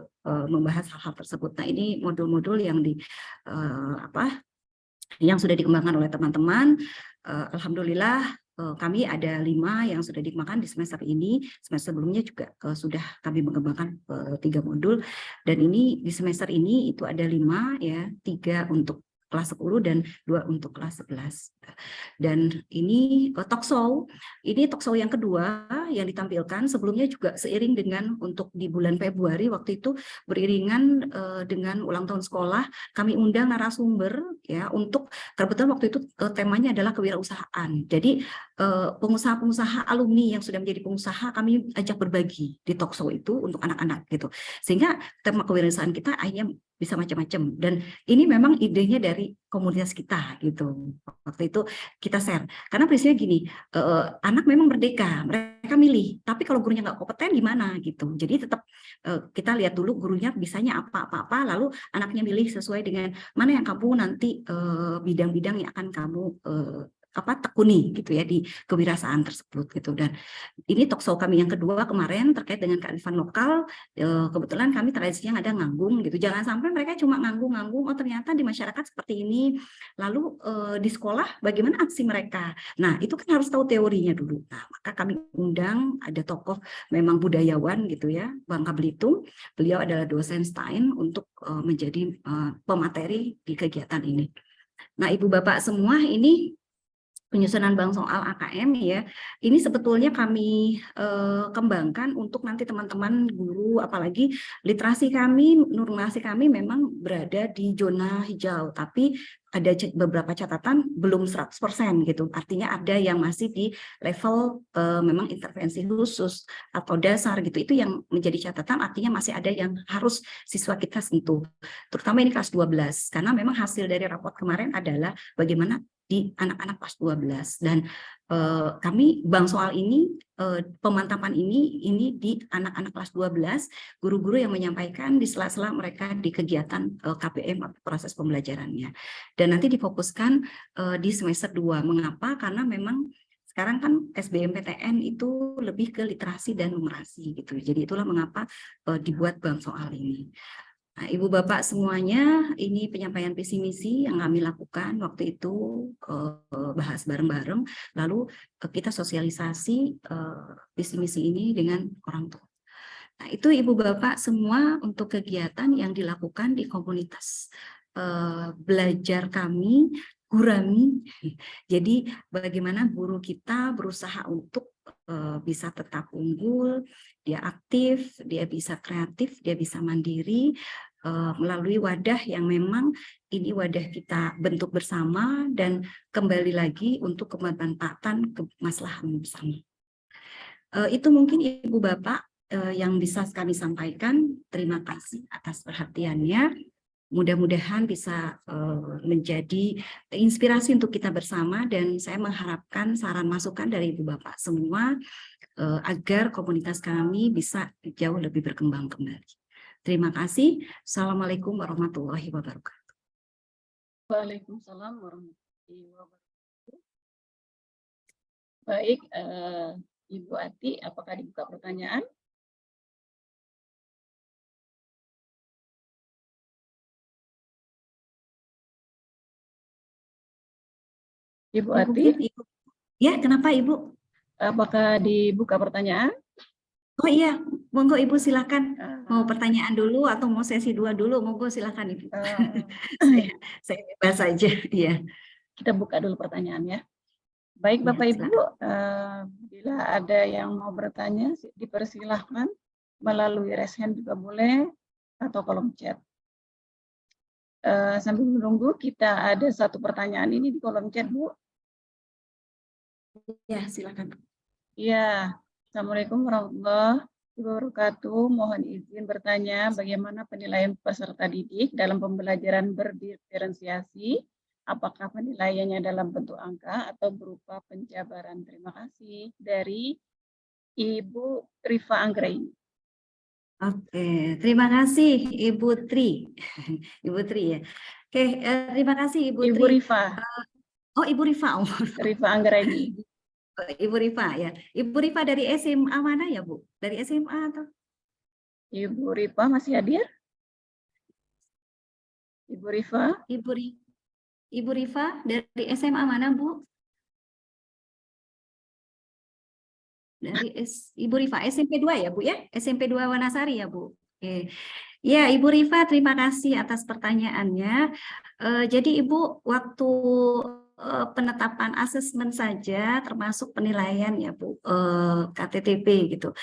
membahas hal-hal tersebut. Nah, ini modul-modul yang yang sudah dikembangkan oleh teman-teman. Alhamdulillah kami ada 5 yang sudah dikembangkan di semester ini. Semester sebelumnya juga sudah kami mengembangkan 3 modul, dan ini di semester ini itu ada 5 ya, 3 untuk kelas 10 dan 2 untuk kelas 11. Dan ini talkshow, ini talkshow yang kedua yang ditampilkan. Sebelumnya juga seiring dengan untuk di bulan Februari waktu itu beriringan dengan ulang tahun sekolah, kami undang narasumber ya, untuk kebetulan waktu itu temanya adalah kewirausahaan. Jadi pengusaha-pengusaha alumni yang sudah menjadi pengusaha kami ajak berbagi di talkshow itu untuk anak-anak gitu. Sehingga tema kewirausahaan kita akhirnya bisa macam-macam, dan ini memang idenya dari komunitas kita gitu. Waktu itu kita share, karena prinsipnya gini, anak memang merdeka, mereka milih, tapi kalau gurunya nggak kompeten gimana gitu. Jadi tetap kita lihat dulu gurunya bisanya apa, lalu anaknya milih sesuai dengan mana yang kamu nanti bidang-bidang yang akan kamu tekuni gitu ya di kewirausahaan tersebut gitu. Dan ini talkshow kami yang kedua kemarin terkait dengan kearifan lokal. Kebetulan kami tradisinya ada nganggung gitu. Jangan sampai mereka cuma nganggung, oh ternyata di masyarakat seperti ini. Lalu di sekolah bagaimana aksi mereka. Nah, itu kan harus tahu teorinya dulu. Nah, maka kami undang ada tokoh memang budayawan gitu ya, Bangka Belitung. Beliau adalah dosen STAIN untuk menjadi pemateri di kegiatan ini. Nah, Ibu Bapak semua, ini penyusunan bank soal AKM ya, ini sebetulnya kami kembangkan untuk nanti teman-teman guru, apalagi literasi kami, numerasi kami memang berada di zona hijau, tapi ada beberapa catatan belum 100% gitu, artinya ada yang masih di level memang intervensi khusus atau dasar gitu, itu yang menjadi catatan, artinya masih ada yang harus siswa kita sentuh, terutama ini kelas 12, karena memang hasil dari raport kemarin adalah bagaimana di anak-anak kelas 12, dan kami bank soal ini pemantapan ini di anak-anak kelas 12, guru-guru yang menyampaikan di sela-sela mereka di kegiatan KPM atau proses pembelajarannya, dan nanti difokuskan di semester 2. Mengapa? Karena memang sekarang kan SBMPTN itu lebih ke literasi dan numerasi gitu, jadi itulah mengapa dibuat bank soal ini. Nah, Ibu Bapak semuanya, ini penyampaian visi misi yang kami lakukan waktu itu, bahas bareng-bareng, lalu kita sosialisasi visi misi ini dengan orang tua. Nah, itu Ibu Bapak semua untuk kegiatan yang dilakukan di komunitas belajar kami, kurangi. Jadi bagaimana guru kita berusaha untuk bisa tetap unggul, dia aktif, dia bisa kreatif, dia bisa mandiri melalui wadah yang memang ini wadah kita bentuk bersama dan kembali lagi untuk kemanfaatan kemaslahatan bersama. Itu mungkin Ibu Bapak yang bisa kami sampaikan. Terima kasih atas perhatiannya. Mudah-mudahan bisa menjadi inspirasi untuk kita bersama, dan saya mengharapkan saran masukan dari Ibu Bapak semua agar komunitas kami bisa jauh lebih berkembang kembali. Terima kasih. Assalamualaikum warahmatullahi wabarakatuh. Waalaikumsalam warahmatullahi wabarakatuh. Baik, Ibu Ati, apakah dibuka pertanyaan? Ibu Ati? Ya, kenapa Ibu? Apakah dibuka pertanyaan? Oh iya, monggo Ibu silakan. Mau pertanyaan dulu atau mau sesi 2 dulu? Monggo silakan Ibu. Saya bebas saja. Ya. Kita buka dulu pertanyaannya. Baik Bapak Ibu, bila ada yang mau bertanya, dipersilahkan melalui raise hand juga boleh atau kolom chat. Sambil menunggu, kita ada satu pertanyaan ini di kolom chat, Bu. Ya, silakan. Ya, Assalamualaikum warahmatullahi wabarakatuh. Mohon izin bertanya, bagaimana penilaian peserta didik dalam pembelajaran berdiferensiasi? Apakah penilaiannya dalam bentuk angka atau berupa penjabaran? Terima kasih. Dari Ibu Rifa Anggraini. Oke, terima kasih Ibu Tri. Ibu Tri ya. Oke, terima kasih Ibu Tri. Ibu Rifa. Oh, Ibu Rifa. Rifa Anggraini. Ibu Rifa ya. Ibu Rifa dari SMA mana ya, Bu? Dari SMA atau? Ibu Rifa masih hadir? Ibu Rifa? Ibu Rifa dari SMA mana, Bu? Dari Ibu Rifa SMP 2 ya, Bu ya? SMP 2 Wanasari ya, Bu? Oke. Ya, Ibu Rifa, terima kasih atas pertanyaannya. Jadi Ibu, waktu penetapan asesmen saja termasuk penilaian ya Bu, KTTP gitu.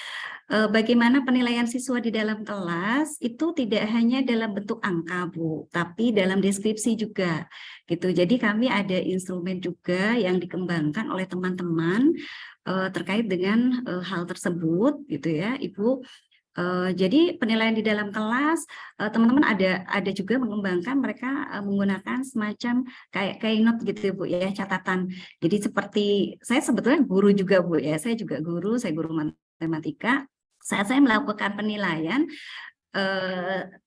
Bagaimana penilaian siswa di dalam kelas itu tidak hanya dalam bentuk angka Bu, tapi dalam deskripsi juga gitu. Jadi kami ada instrumen juga yang dikembangkan oleh teman-teman terkait dengan hal tersebut gitu ya Ibu. Jadi penilaian di dalam kelas teman-teman ada juga mengembangkan, mereka menggunakan semacam kayak keynote gitu Bu ya, catatan. Jadi seperti saya sebetulnya guru juga Bu ya, saya juga guru, saya guru matematika. Saat saya melakukan penilaian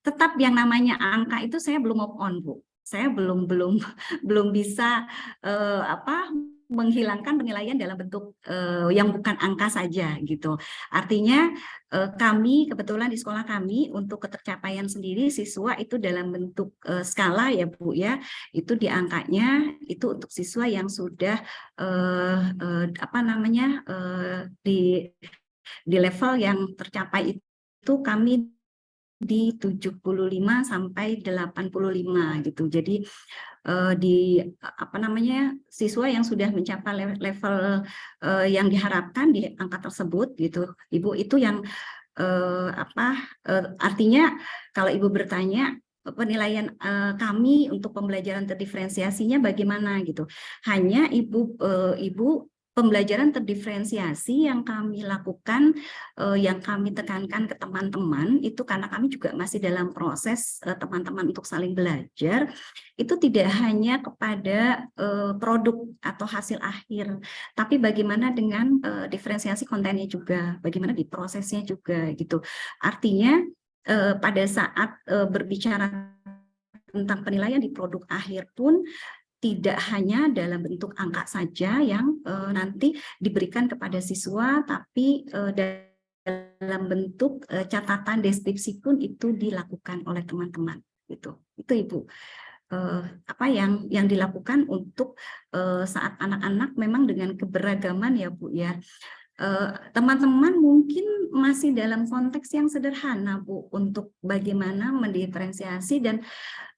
tetap yang namanya angka itu saya belum move on Bu. Saya belum bisa menghilangkan penilaian dalam bentuk yang bukan angka saja gitu. Artinya kami kebetulan di sekolah kami untuk ketercapaian sendiri siswa itu dalam bentuk skala ya Bu ya, itu di angkanya itu untuk siswa yang sudah di level yang tercapai itu kami di 75 sampai 85 gitu. Jadi siswa yang sudah mencapai level yang diharapkan di angka tersebut gitu Ibu, itu yang artinya kalau Ibu bertanya penilaian kami untuk pembelajaran terdiferensiasinya bagaimana gitu, hanya Ibu pembelajaran terdiferensiasi yang kami lakukan, yang kami tekankan ke teman-teman itu karena kami juga masih dalam proses teman-teman untuk saling belajar, itu tidak hanya kepada produk atau hasil akhir, tapi bagaimana dengan diferensiasi kontennya juga, bagaimana di prosesnya juga gitu. Artinya pada saat berbicara tentang penilaian di produk akhir pun tidak hanya dalam bentuk angka saja yang nanti diberikan kepada siswa, tapi dalam bentuk catatan deskripsi pun itu dilakukan oleh teman-teman gitu. Itu Ibu. Yang dilakukan untuk saat anak-anak memang dengan keberagaman ya Bu ya. Teman-teman mungkin masih dalam konteks yang sederhana Bu untuk bagaimana mendiferensiasi, dan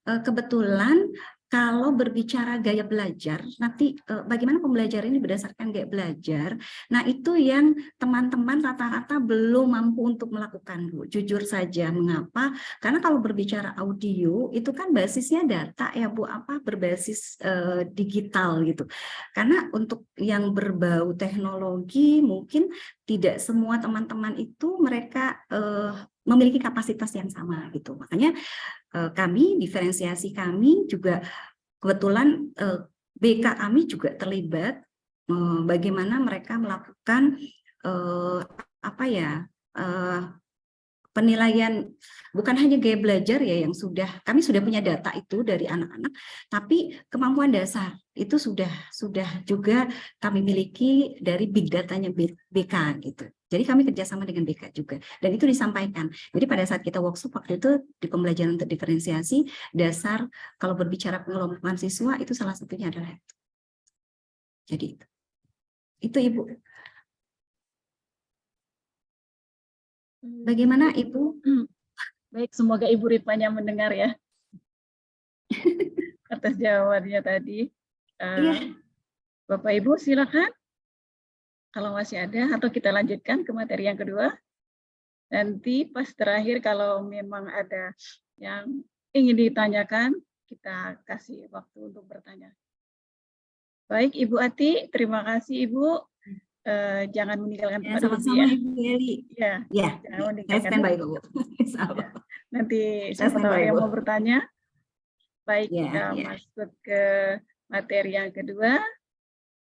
kebetulan kalau berbicara gaya belajar, nanti bagaimana pembelajaran ini berdasarkan gaya belajar, nah itu yang teman-teman rata-rata belum mampu untuk melakukan, Bu. Jujur saja, mengapa? Karena kalau berbicara audio, itu kan basisnya data ya, Bu, berbasis digital gitu. Karena untuk yang berbau teknologi, mungkin tidak semua teman-teman itu mereka memiliki kapasitas yang sama gitu. Makanya kami, diferensiasi kami juga kebetulan BK kami juga terlibat bagaimana mereka melakukan penilaian, bukan hanya gaya belajar ya yang kami sudah punya data itu dari anak-anak, tapi kemampuan dasar itu sudah juga kami miliki dari big datanya BK gitu. Jadi kami kerjasama dengan BK juga, dan itu disampaikan. Jadi pada saat kita workshop waktu itu di pembelajaran untuk diferensiasi dasar, kalau berbicara pengelompokan siswa itu salah satunya adalah itu. Jadi itu Ibu. Bagaimana Ibu? Baik, semoga Ibu Ripanya mendengar ya atas jawabannya tadi. Iya. Bapak Ibu silakan. Kalau masih ada, atau kita lanjutkan ke materi yang kedua. Nanti pas terakhir kalau memang ada yang ingin ditanyakan, kita kasih waktu untuk bertanya. Baik, Ibu Ati, terima kasih Ibu. Jangan meninggalkan tempat dulu Sama-sama Ibu Eli. Ya, jangan meninggalkan standby Bu. Ya. Nanti Saya siapa tahu ada yang mau bertanya. Baik, ya, kita masuk ke materi yang kedua.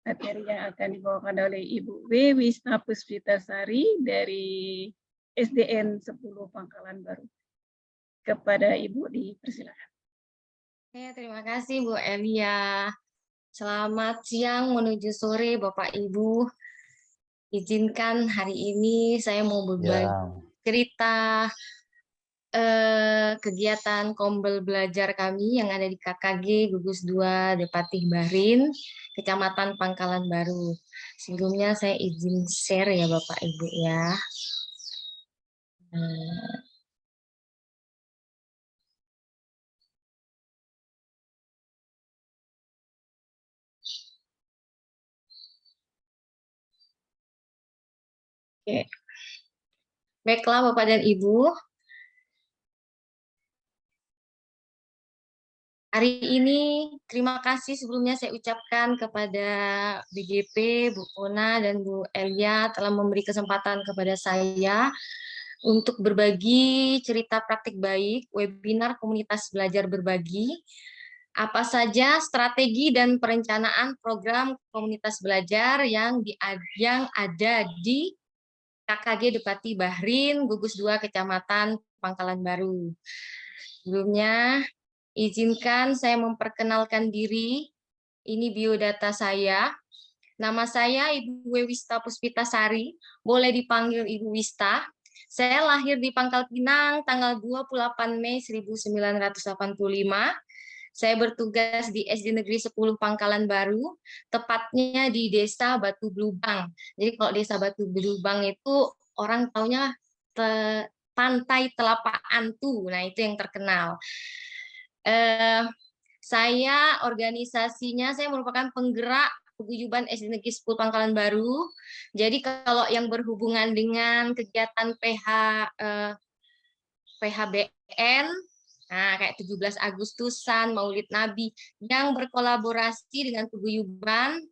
Materi yang akan dibawakan oleh Ibu W. Wisna Puspitasari dari SDN 10 Pangkalan Baru. Kepada Ibu dipersilakan. Oke, terima kasih Bu Elia. Selamat siang menuju sore Bapak Ibu. Izinkan hari ini saya mau berbagi cerita kegiatan Kombel Belajar kami yang ada di KKG Gugus 2 Depatih Bahrin, Kecamatan Pangkalan Baru. Sebelumnya saya izin share ya Bapak Ibu ya. Oke. Baiklah Bapak dan Ibu. Hari ini terima kasih sebelumnya saya ucapkan kepada BGP, Bu Pona, dan Bu Elia telah memberi kesempatan kepada saya untuk berbagi cerita praktik baik webinar komunitas belajar berbagi. Apa saja strategi dan perencanaan program komunitas belajar yang ada di KKG Depati Bahrin, Gugus 2 Kecamatan Pangkalan Baru. Sebelumnya, izinkan saya memperkenalkan diri. Ini biodata saya. Nama saya Ibu Wista Puspitasari, boleh dipanggil Ibu Wista. Saya lahir di Pangkal Pinang tanggal 28 Mei 1985. Saya bertugas di SD Negeri 10 Pangkalan Baru, tepatnya di Desa Batu Blubang. Jadi kalau Desa Batu Blubang itu orang taunya Pantai Telapak Antu. Nah, itu yang terkenal. Saya organisasinya, saya merupakan penggerak paguyuban SD Negeri 10 Pangkalan Baru. Jadi kalau yang berhubungan dengan kegiatan PHBN, nah kayak 17 Agustusan, Maulid Nabi, yang berkolaborasi dengan paguyuban.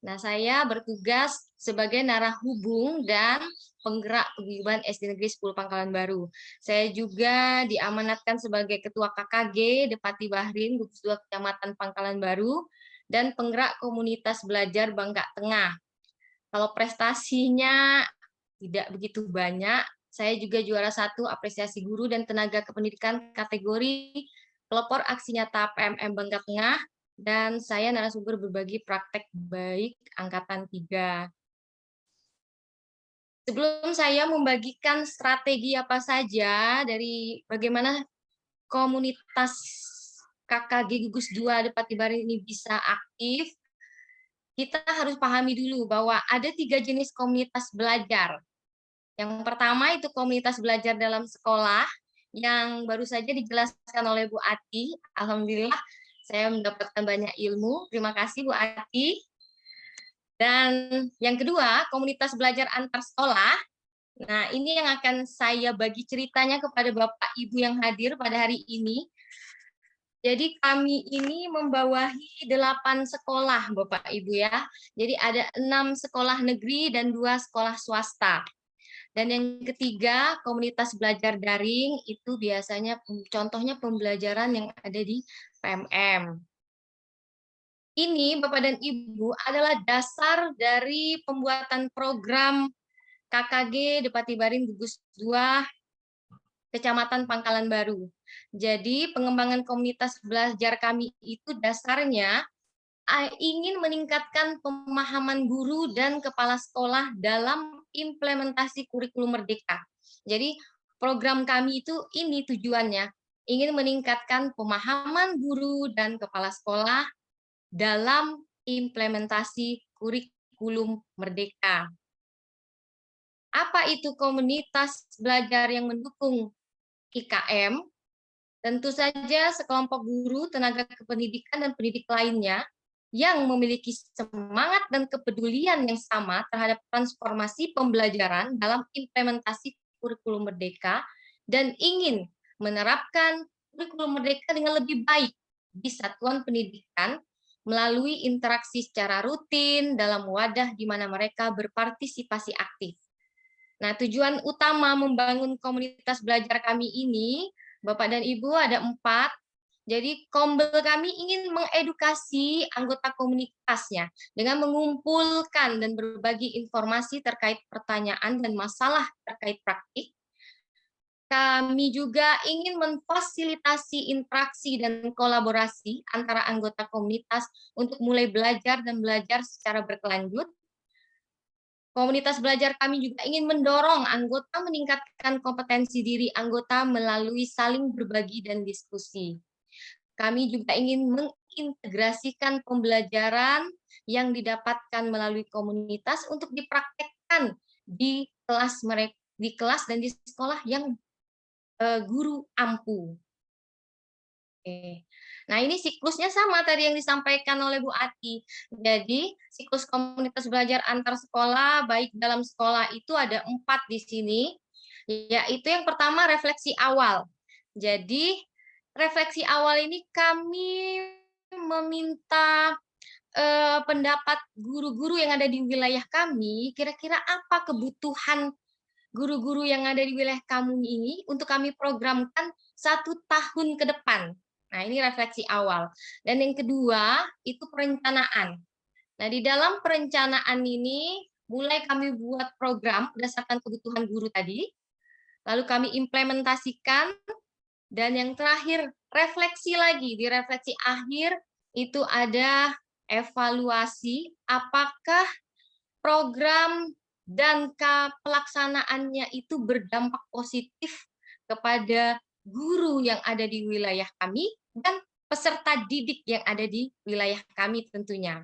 Nah, saya bertugas sebagai narah hubung dan penggerak paguyuban SD Negeri 10 Pangkalan Baru. Saya juga diamanatkan sebagai Ketua KKG Depati Bahrin, Gugus 2 Kecamatan Pangkalan Baru, dan penggerak komunitas belajar Bangka Tengah. Kalau prestasinya tidak begitu banyak, saya juga juara 1 apresiasi guru dan tenaga kependidikan kategori pelopor aksi nyata PMM Bangka Tengah, dan saya narasumber berbagi praktek baik Angkatan 3. Sebelum saya membagikan strategi apa saja dari bagaimana komunitas KKG Gugus 2 Depati Bahrin ini bisa aktif, kita harus pahami dulu bahwa ada 3 jenis komunitas belajar. Yang pertama itu komunitas belajar dalam sekolah, yang baru saja dijelaskan oleh Bu Ati. Alhamdulillah Saya mendapatkan banyak ilmu. Terima kasih Bu Ati. Dan yang kedua, komunitas belajar antar sekolah. Nah, ini yang akan saya bagi ceritanya kepada Bapak Ibu yang hadir pada hari ini. Jadi kami ini membawahi 8 sekolah, Bapak Ibu ya. Jadi ada 6 sekolah negeri dan 2 sekolah swasta. Dan yang ketiga, komunitas belajar daring itu biasanya contohnya pembelajaran yang ada di PMM. Ini Bapak dan Ibu adalah dasar dari pembuatan program KKG Depati Baring Gugus 2 Kecamatan Pangkalan Baru. Jadi pengembangan komunitas belajar kami itu dasarnya ingin meningkatkan pemahaman guru dan kepala sekolah dalam implementasi kurikulum merdeka. Jadi program kami itu ini tujuannya, ingin meningkatkan pemahaman guru dan kepala sekolah dalam implementasi kurikulum merdeka. Apa itu komunitas belajar yang mendukung IKM? Tentu saja sekelompok guru, tenaga kependidikan, dan pendidik lainnya yang memiliki semangat dan kepedulian yang sama terhadap transformasi pembelajaran dalam implementasi kurikulum merdeka dan ingin menerapkan kurikulum merdeka dengan lebih baik di satuan pendidikan melalui interaksi secara rutin dalam wadah di mana mereka berpartisipasi aktif. Nah, tujuan utama membangun komunitas belajar kami ini, Bapak dan Ibu, ada 4. Jadi, Kombel kami ingin mengedukasi anggota komunitasnya dengan mengumpulkan dan berbagi informasi terkait pertanyaan dan masalah terkait praktik. Kami juga ingin memfasilitasi interaksi dan kolaborasi antara anggota komunitas untuk mulai belajar dan belajar secara berkelanjut. Komunitas belajar kami juga ingin mendorong anggota meningkatkan kompetensi diri anggota melalui saling berbagi dan diskusi. Kami juga ingin mengintegrasikan pembelajaran yang didapatkan melalui komunitas untuk dipraktekkan di kelas dan di sekolah yang guru ampuh. Oke. Nah, ini siklusnya sama tadi yang disampaikan oleh Bu Ati. Jadi, siklus komunitas belajar antar sekolah, baik dalam sekolah itu ada 4 di sini, yaitu yang pertama refleksi awal. Jadi, refleksi awal ini kami meminta pendapat guru-guru yang ada di wilayah kami, kira-kira apa kebutuhan guru-guru yang ada di wilayah kami ini untuk kami programkan 1 tahun ke depan. Nah, ini refleksi awal. Dan yang kedua, itu perencanaan. Nah, di dalam perencanaan ini, mulai kami buat program berdasarkan kebutuhan guru tadi, lalu kami implementasikan, dan yang terakhir, refleksi lagi. Di refleksi akhir, itu ada evaluasi apakah program dan pelaksanaannya itu berdampak positif kepada guru yang ada di wilayah kami dan peserta didik yang ada di wilayah kami tentunya.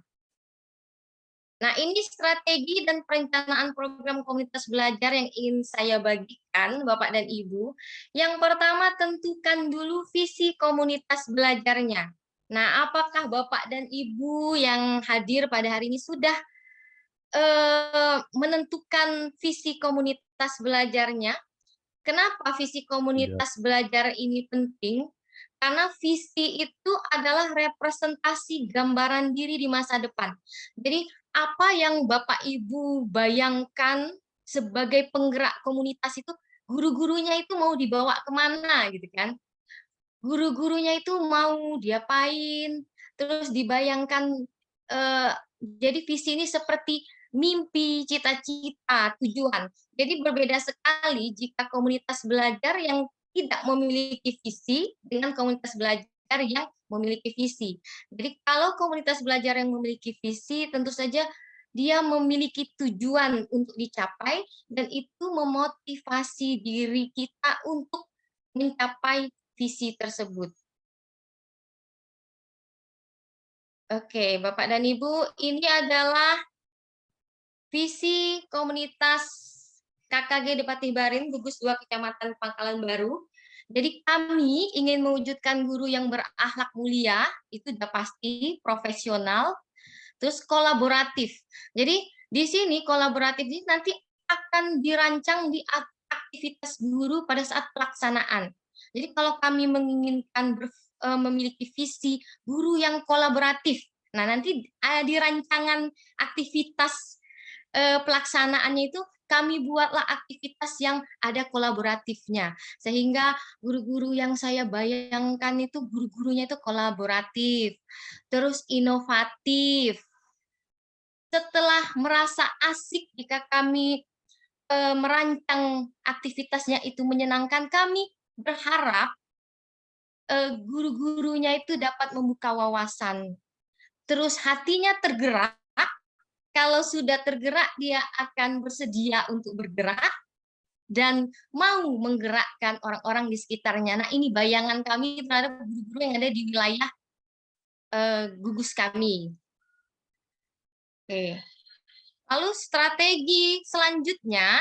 Nah, ini strategi dan perencanaan program komunitas belajar yang ingin saya bagikan, Bapak dan Ibu. Yang pertama, tentukan dulu visi komunitas belajarnya. Nah, apakah Bapak dan Ibu yang hadir pada hari ini sudah menentukan visi komunitas belajarnya? Kenapa visi komunitas belajar ini penting? Karena visi itu adalah representasi gambaran diri di masa depan. Jadi apa yang Bapak Ibu bayangkan sebagai penggerak komunitas itu, guru-gurunya itu mau dibawa kemana gitu kan? Guru-gurunya itu mau diapain? Terus dibayangkan, jadi visi ini seperti mimpi, cita-cita, tujuan. Jadi berbeda sekali jika komunitas belajar yang tidak memiliki visi dengan komunitas belajar yang memiliki visi. Jadi kalau komunitas belajar yang memiliki visi, tentu saja dia memiliki tujuan untuk dicapai dan itu memotivasi diri kita untuk mencapai visi tersebut. Oke, Bapak dan Ibu, ini adalah visi komunitas KKG Depati Baring, Gugus 2 Kecamatan Pangkalan Baru. Jadi kami ingin mewujudkan guru yang berakhlak mulia, itu sudah pasti, profesional, terus kolaboratif. Jadi di sini kolaboratif ini nanti akan dirancang di aktivitas guru pada saat pelaksanaan. Jadi kalau kami menginginkan memiliki visi guru yang kolaboratif, nah nanti di rancangan aktivitas pelaksanaannya itu kami buatlah aktivitas yang ada kolaboratifnya, sehingga guru-guru yang saya bayangkan itu guru-gurunya itu kolaboratif, terus inovatif. Setelah merasa asik jika kami merancang aktivitasnya itu menyenangkan, kami berharap guru-gurunya itu dapat membuka wawasan. Terus hatinya tergerak, kalau sudah tergerak dia akan bersedia untuk bergerak dan mau menggerakkan orang-orang di sekitarnya. Nah, ini bayangan kami terhadap guru-guru yang ada di wilayah gugus kami. Oke. Lalu strategi selanjutnya,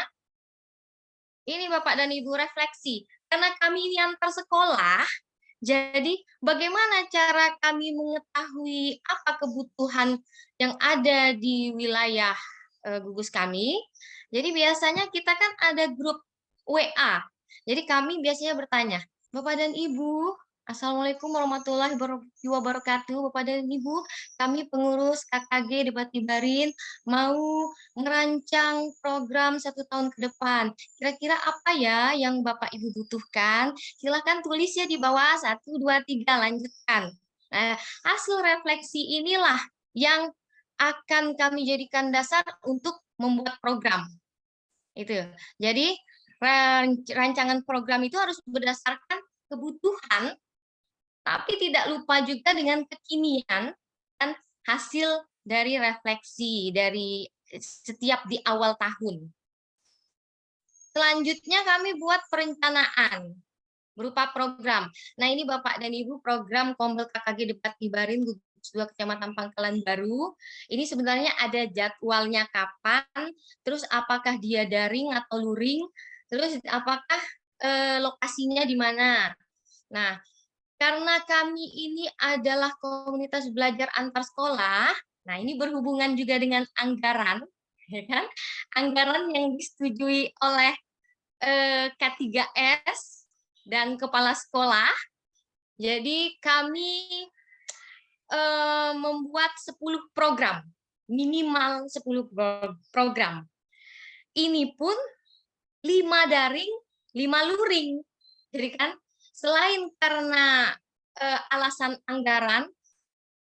ini Bapak dan Ibu refleksi. Karena kami ini antar sekolah, jadi bagaimana cara kami mengetahui apa kebutuhan yang ada di wilayah gugus kami? Jadi biasanya kita kan ada grup WA. Jadi kami biasanya bertanya, Bapak dan Ibu, Assalamualaikum warahmatullahi wabarakatuh, Bapak dan Ibu, kami pengurus KKG di Batibarin mau merancang program 1 tahun ke depan. Kira-kira apa ya yang Bapak Ibu butuhkan? Silakan tulis ya di bawah, 1, 2, 3, lanjutkan. Nah, hasil refleksi inilah yang akan kami jadikan dasar untuk membuat program. Itu. Jadi rancangan program itu harus berdasarkan kebutuhan, tapi tidak lupa juga dengan kekinian dan hasil dari refleksi dari setiap di awal tahun. Selanjutnya kami buat perencanaan berupa program. Nah, ini Bapak dan Ibu program Kombel KKG Debat Ibarin Gugus 2 Kecamatan Pangkalan Baru. Ini sebenarnya ada jadwalnya kapan, terus apakah dia daring atau luring, terus apakah lokasinya di mana. Nah, karena kami ini adalah komunitas belajar antar sekolah, nah ini berhubungan juga dengan anggaran, ya kan? Anggaran yang disetujui oleh K3S dan kepala sekolah. Jadi kami membuat 10 program, minimal 10 program. Ini pun 5 daring, 5 luring. Jadi kan selain karena alasan anggaran,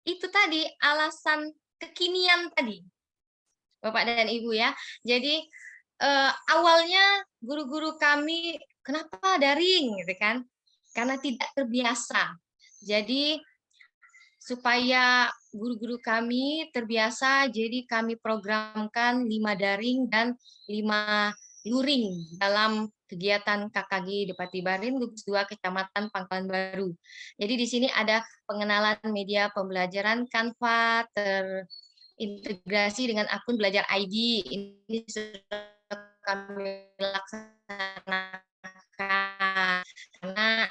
itu tadi alasan kekinian tadi, Bapak dan Ibu ya. Jadi awalnya guru-guru kami kenapa daring, gitu kan? Karena tidak terbiasa. Jadi supaya guru-guru kami terbiasa, jadi kami programkan 5 daring dan 5 luring dalam kegiatan KKG Depati Barin Gugus 2 Kecamatan Pangkalan Baru. Jadi di sini ada pengenalan media pembelajaran Canva terintegrasi dengan akun Belajar ID. Ini sudah kami laksanakan karena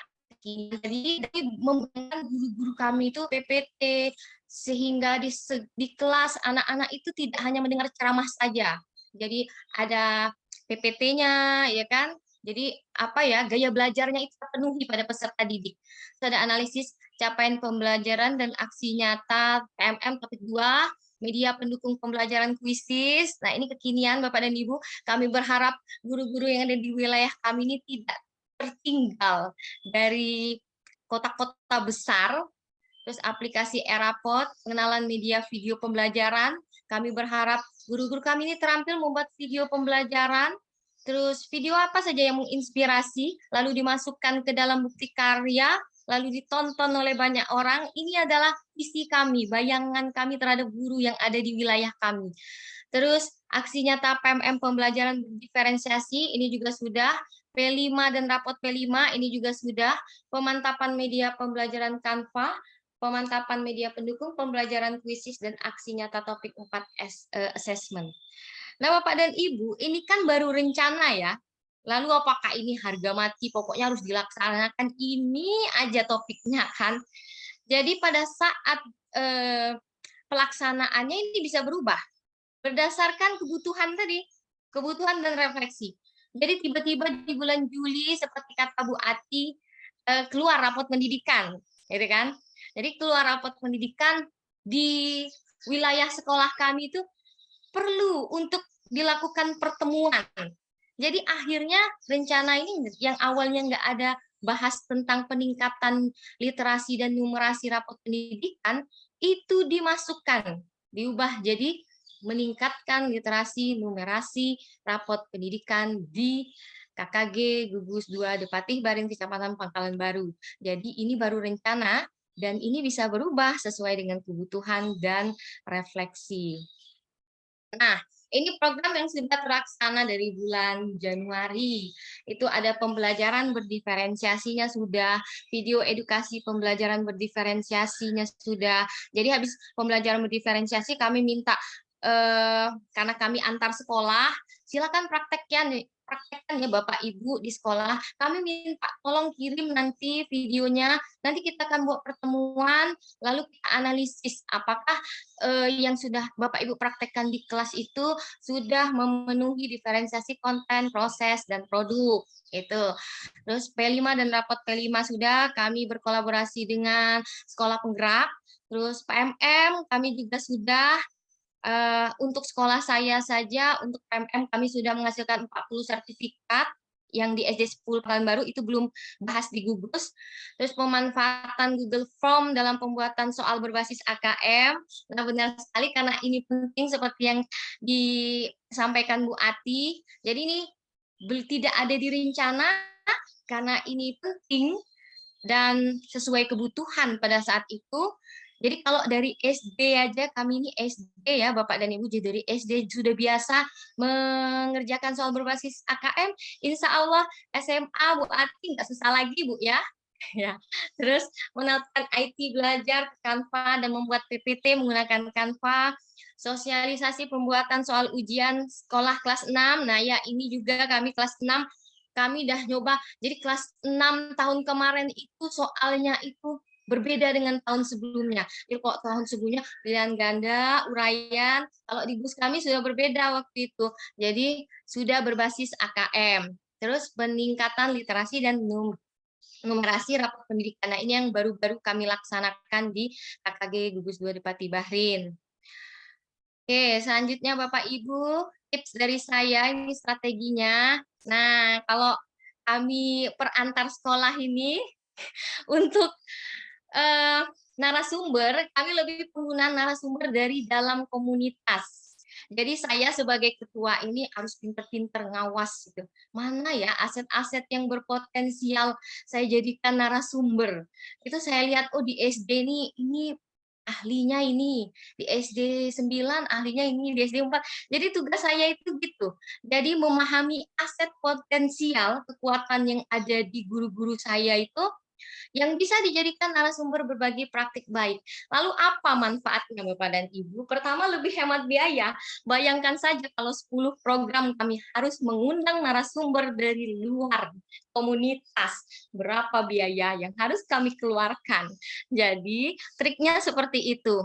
jadi membuat guru-guru kami itu PPT sehingga di kelas anak-anak itu tidak hanya mendengar ceramah saja. Jadi ada PPT-nya, ya kan? Jadi apa ya, gaya belajarnya itu terpenuhi pada peserta didik. Ada analisis capaian pembelajaran dan aksi nyata PMM topik 2, media pendukung pembelajaran kuisis. Nah, ini kekinian Bapak dan Ibu. Kami berharap guru-guru yang ada di wilayah kami ini tidak tertinggal dari kota-kota besar. Terus aplikasi Erapod, pengenalan media video pembelajaran. Kami berharap guru-guru kami ini terampil membuat video pembelajaran. Terus video apa saja yang menginspirasi, lalu dimasukkan ke dalam bukti karya, lalu ditonton oleh banyak orang. Ini adalah visi kami, bayangan kami terhadap guru yang ada di wilayah kami. Terus aksi nyata PMM pembelajaran diferensiasi, ini juga sudah. P5 dan rapot P5, ini juga sudah. Pemantapan media pembelajaran Canva, pemantapan media pendukung pembelajaran kuisis, dan aksi nyata topik 4 assessment. Nah, Bapak dan Ibu, ini kan baru rencana ya. Lalu apakah ini harga mati, pokoknya harus dilaksanakan, ini aja topiknya kan. Jadi pada saat pelaksanaannya ini bisa berubah berdasarkan kebutuhan tadi, kebutuhan dan refleksi. Jadi tiba-tiba di bulan Juli seperti kata Bu Ati keluar rapot pendidikan, gitu kan? Jadi keluar rapot pendidikan di wilayah sekolah kami itu perlu untuk dilakukan pertemuan. Jadi akhirnya rencana ini yang awalnya nggak ada bahas tentang peningkatan literasi dan numerasi rapot pendidikan, itu dimasukkan, diubah jadi meningkatkan literasi, numerasi, rapot pendidikan di KKG Gugus 2 Depatih Barin Kecamatan Pangkalan Baru. Jadi ini baru rencana dan ini bisa berubah sesuai dengan kebutuhan dan refleksi. Nah, ini program yang sudah terlaksana dari bulan Januari. Itu ada pembelajaran berdiferensiasinya sudah, video edukasi pembelajaran berdiferensiasinya sudah. Jadi habis pembelajaran berdiferensiasi kami minta karena kami antar sekolah, silakan praktekkan ya Bapak Ibu di sekolah. Kami minta tolong kirim nanti videonya. Nanti kita akan buat pertemuan, lalu kita analisis apakah yang sudah Bapak Ibu praktekkan di kelas itu sudah memenuhi diferensiasi konten, proses, dan produk. Itu. Terus P5 dan rapot P5 sudah, kami berkolaborasi dengan sekolah penggerak. Terus PMM kami juga sudah. Untuk sekolah saya saja, untuk PMM kami sudah menghasilkan 40 sertifikat yang di SD 10 Pangkalan Baru, itu belum bahas di gugus. Terus pemanfaatan Google Form dalam pembuatan soal berbasis AKM. Benar-benar sekali karena ini penting seperti yang disampaikan Bu Ati. Jadi ini tidak ada di rencana karena ini penting dan sesuai kebutuhan pada saat itu. Jadi kalau dari SD aja, kami ini SD ya Bapak dan Ibu, jadi dari SD sudah biasa mengerjakan soal berbasis AKM, insya Allah SMA Bu Ati nggak susah lagi Bu ya. Ya. Terus menerapkan IT belajar Canva dan membuat PPT menggunakan Canva, sosialisasi pembuatan soal ujian sekolah kelas 6. Nah ya ini juga kami kelas 6, kami udah nyoba, jadi kelas 6 tahun kemarin itu soalnya itu berbeda dengan tahun sebelumnya. Jadi kok tahun sebelumnya pilihan ganda, uraian, kalau di bus kami sudah berbeda waktu itu. Jadi sudah berbasis AKM. Terus peningkatan literasi dan numerasi rapot pendidikan. Nah, ini yang baru-baru kami laksanakan di KKG Gugus 2 Depatih Barin. Oke, selanjutnya Bapak Ibu, tips dari saya ini strateginya. Nah, kalau kami perantar sekolah ini untuk narasumber, kami lebih penggunaan narasumber dari dalam komunitas. Jadi saya sebagai ketua ini harus pinter-pinter ngawas gitu. Mana ya aset-aset yang berpotensial saya jadikan narasumber. Itu saya lihat, oh di SD ini ahlinya ini, di SD 9 ahlinya ini, di SD 4. Jadi tugas saya itu gitu. Jadi memahami aset potensial kekuatan yang ada di guru-guru saya itu yang bisa dijadikan narasumber berbagi praktik baik. Lalu apa manfaatnya Bapak dan Ibu? Pertama, lebih hemat biaya. Bayangkan saja kalau 10 program kami harus mengundang narasumber dari luar komunitas. Berapa biaya yang harus kami keluarkan? Jadi, triknya seperti itu.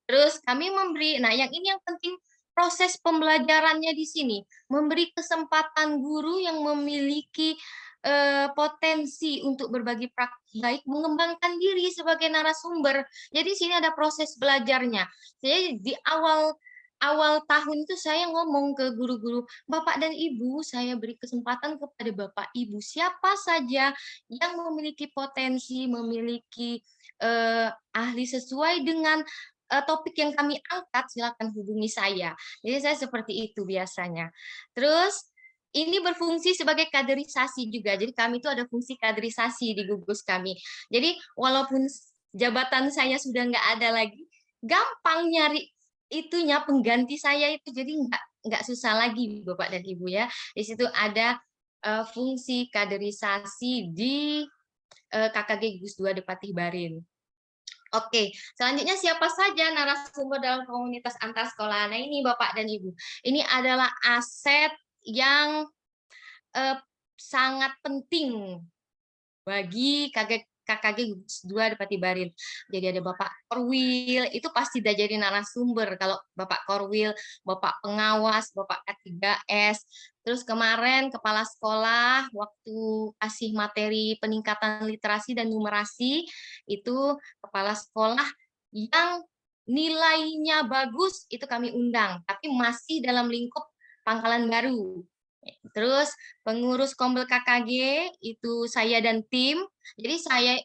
Terus kami memberi, nah yang ini yang penting, proses pembelajarannya di sini, memberi kesempatan guru yang memiliki potensi untuk berbagi praktik baik, mengembangkan diri sebagai narasumber. Jadi sini ada proses belajarnya. Jadi di awal tahun itu saya ngomong ke guru-guru, Bapak dan Ibu, saya beri kesempatan kepada Bapak Ibu, siapa saja yang memiliki potensi, memiliki ahli sesuai dengan topik yang kami angkat, silakan hubungi saya. Jadi saya seperti itu biasanya. Terus ini berfungsi sebagai kaderisasi juga. Jadi kami itu ada fungsi kaderisasi di gugus kami. Jadi walaupun jabatan saya sudah nggak ada lagi, gampang nyari itunya pengganti saya itu. Jadi nggak susah lagi Bapak dan Ibu ya. Di situ ada fungsi kaderisasi di KKG Gugus 2 Depatih Barin. Oke, selanjutnya siapa saja narasumber dalam komunitas antar sekolah? Nah ini Bapak dan Ibu, ini adalah aset yang sangat penting bagi KKG Gugus 2 Depati Barin. Jadi ada Bapak Korwil, itu pasti udah jadi narasumber. Kalau Bapak Korwil, Bapak Pengawas, Bapak K3S. Terus kemarin Kepala Sekolah, waktu kasih materi peningkatan literasi dan numerasi, itu Kepala Sekolah yang nilainya bagus, itu kami undang. Tapi masih dalam lingkup Pangkalan Baru. Terus pengurus Kombel KKG itu saya dan tim. Jadi saya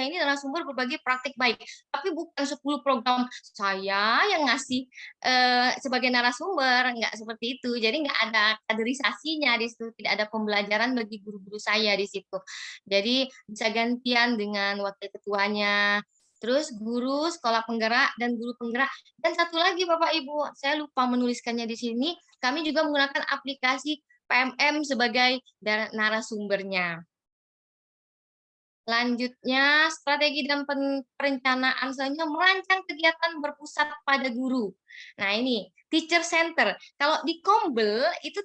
ini narasumber berbagi praktik baik, tapi bukan 10 program saya yang ngasih sebagai narasumber, enggak seperti itu. Jadi enggak ada kaderisasinya di situ, tidak ada pembelajaran bagi guru-guru saya di situ. Jadi bisa gantian dengan wakil ketuanya. Terus guru sekolah penggerak dan guru penggerak. Dan satu lagi Bapak Ibu, saya lupa menuliskannya di sini, kami juga menggunakan aplikasi PMM sebagai narasumbernya. Selanjutnya, strategi dan perencanaan selanjutnya merancang kegiatan berpusat pada guru. Nah ini, teacher center. Kalau di Kombel, itu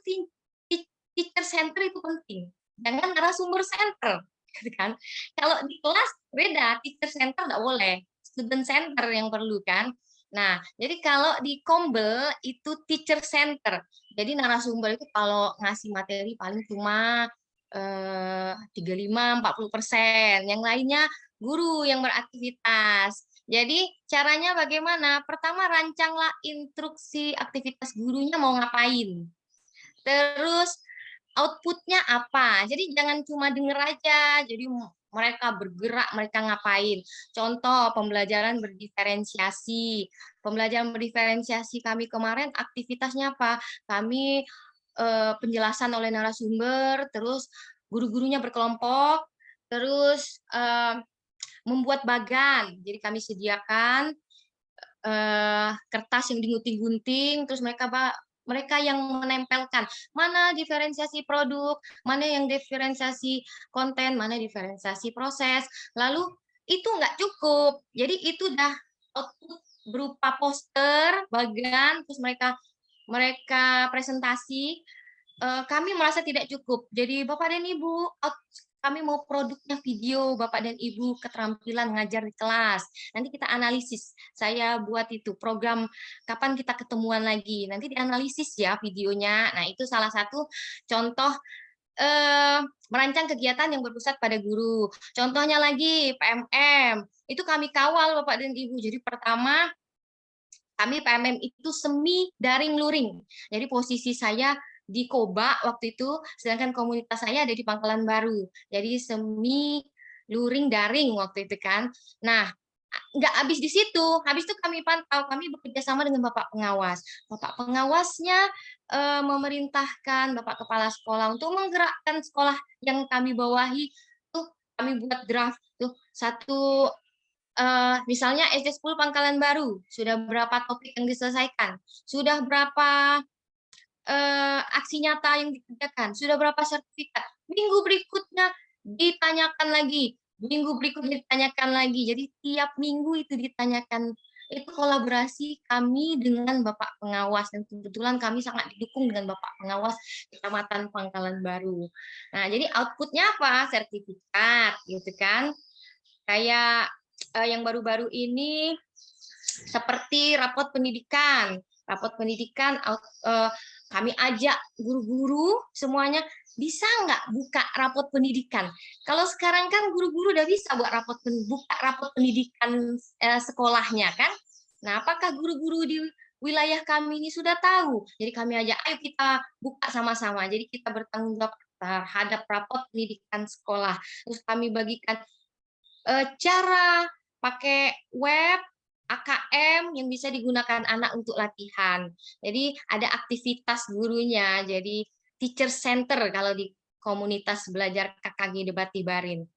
teacher center itu penting. Jangan narasumber center. Kan? Kalau di kelas beda, teacher center nggak boleh, student center yang perlu kan. Nah, jadi kalau di Kombel itu teacher center. Jadi narasumber itu kalau ngasih materi paling cuma 35-40%, yang lainnya guru yang beraktivitas. Jadi caranya bagaimana? Pertama rancanglah instruksi aktivitas gurunya mau ngapain. Terus outputnya apa? Jadi jangan cuma denger aja. Jadi mereka bergerak, mereka ngapain. Contoh pembelajaran berdiferensiasi. Pembelajaran berdiferensiasi kami kemarin aktivitasnya apa? Kami penjelasan oleh narasumber, terus guru-gurunya berkelompok, terus membuat bagan. Jadi kami sediakan kertas yang digunting-gunting, terus mereka yang menempelkan mana diferensiasi produk, mana yang diferensiasi konten, mana diferensiasi proses. Lalu itu nggak cukup, jadi itu udah output berupa poster, bagan, terus mereka presentasi. Kami merasa tidak cukup. Jadi Bapak dan Ibu, kami mau produknya video Bapak dan Ibu keterampilan ngajar di kelas. Nanti kita analisis. Saya buat itu program kapan kita ketemuan lagi. Nanti dianalisis ya videonya. Nah, itu salah satu contoh merancang kegiatan yang berpusat pada guru. Contohnya lagi PMM. Itu kami kawal Bapak dan Ibu. Jadi pertama kami PMM itu semi daring luring. Jadi posisi saya di Koba waktu itu, sedangkan komunitas saya ada di Pangkalan Baru. Jadi semi luring daring waktu itu kan. Nah, nggak habis di situ. Habis itu kami pantau, kami bekerja sama dengan Bapak Pengawas. Bapak Pengawasnya memerintahkan Bapak Kepala Sekolah untuk menggerakkan sekolah yang kami bawahi. Tuh kami buat draft tuh satu. Misalnya SD 10 Pangkalan Baru, sudah berapa topik yang diselesaikan, sudah berapa aksi nyata yang dikerjakan, sudah berapa sertifikat, minggu berikutnya ditanyakan lagi, minggu berikutnya ditanyakan lagi, jadi tiap minggu itu ditanyakan. Itu kolaborasi kami dengan Bapak Pengawas, dan kebetulan kami sangat didukung dengan Bapak Pengawas Kecamatan Pangkalan Baru. Nah, jadi outputnya apa? Sertifikat, gitu kan. Kayak yang baru-baru ini seperti rapot pendidikan. Rapot pendidikan kami ajak guru-guru semuanya, bisa nggak buka rapot pendidikan? Kalau sekarang kan guru-guru udah bisa buat buka rapot pendidikan sekolahnya kan? Nah, apakah guru-guru di wilayah kami ini sudah tahu? Jadi kami ajak, ayo kita buka sama-sama. Jadi kita bertanggung jawab terhadap rapot pendidikan sekolah. Terus kami bagikan cara pakai web, AKM yang bisa digunakan anak untuk latihan. Jadi ada aktivitas gurunya, jadi teacher center kalau di komunitas belajar KKG Depati Barin.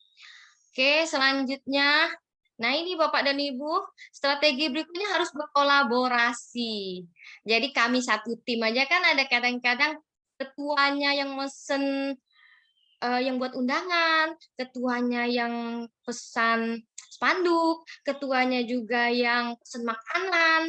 Oke, selanjutnya, nah ini Bapak dan Ibu, strategi berikutnya harus berkolaborasi. Jadi kami satu tim aja kan ada kadang-kadang ketuanya yang mesen, yang buat undangan, ketuanya yang pesan spanduk, ketuanya juga yang pesan makanan,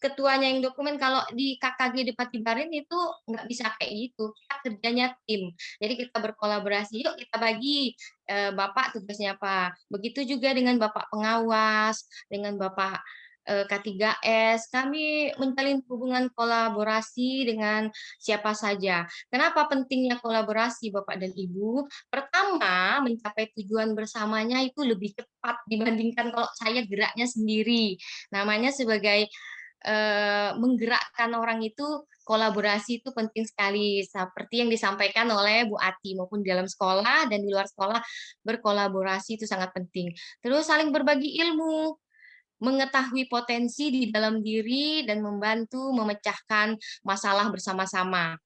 ketuanya yang dokumen. Kalau di KKG di Patibarin itu nggak bisa kayak gitu, kita kerjanya tim. Jadi kita berkolaborasi, yuk kita bagi Bapak tugasnya apa. Begitu juga dengan Bapak pengawas, dengan Bapak K3S, kami menjalin hubungan kolaborasi dengan siapa saja. Kenapa pentingnya kolaborasi Bapak dan Ibu? Pertama, mencapai tujuan bersamanya itu lebih cepat dibandingkan kalau saya geraknya sendiri. Namanya sebagai menggerakkan orang itu, kolaborasi itu penting sekali. Seperti yang disampaikan oleh Bu Ati, maupun di dalam sekolah dan di luar sekolah, berkolaborasi itu sangat penting. Terus saling berbagi ilmu, mengetahui potensi di dalam diri, dan membantu memecahkan masalah bersama-sama.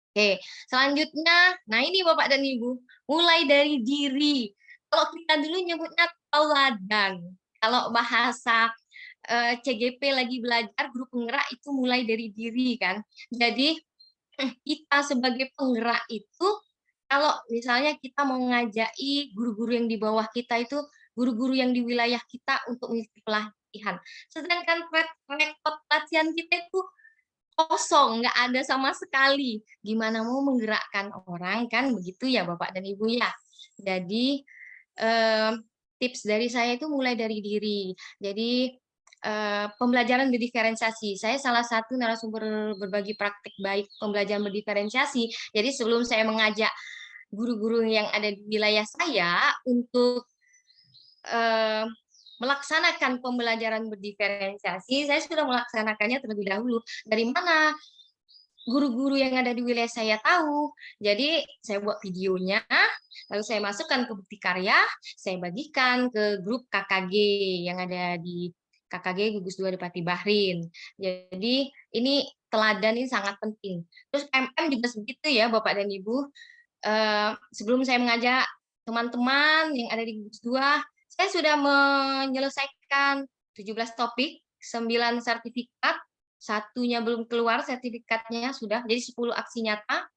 Oke, selanjutnya, nah ini Bapak dan Ibu, mulai dari diri. Kalau kita dulu nyebutnya tauladan. Kalau bahasa CGP lagi belajar, guru penggerak itu mulai dari diri kan. Jadi kita sebagai penggerak itu, kalau misalnya kita mau ngajai guru-guru yang di bawah kita itu, guru-guru yang di wilayah kita untuk mengikuti pelatihan. Sedangkan rekod pelatihan kita itu kosong, nggak ada sama sekali. Gimana mau menggerakkan orang kan, begitu ya Bapak dan Ibu ya. Jadi tips dari saya itu mulai dari diri. Jadi pembelajaran berdiferensiasi. Saya salah satu narasumber berbagi praktik baik pembelajaran berdiferensiasi. Jadi sebelum saya mengajak guru-guru yang ada di wilayah saya untuk melaksanakan pembelajaran berdiferensiasi, saya sudah melaksanakannya terlebih dahulu. Dari mana guru-guru yang ada di wilayah saya tahu? Jadi saya buat videonya, lalu saya masukkan ke bukti karya, saya bagikan ke grup KKG yang ada di KKG Gugus 2 di Patibahrin. Jadi ini teladan ini sangat penting. Terus MM juga segitu ya Bapak dan Ibu. Sebelum saya mengajak teman-teman yang ada di Gugus 2, saya sudah menyelesaikan 17 topik, 9 sertifikat, satunya belum keluar sertifikatnya sudah, jadi 10 aksi nyata.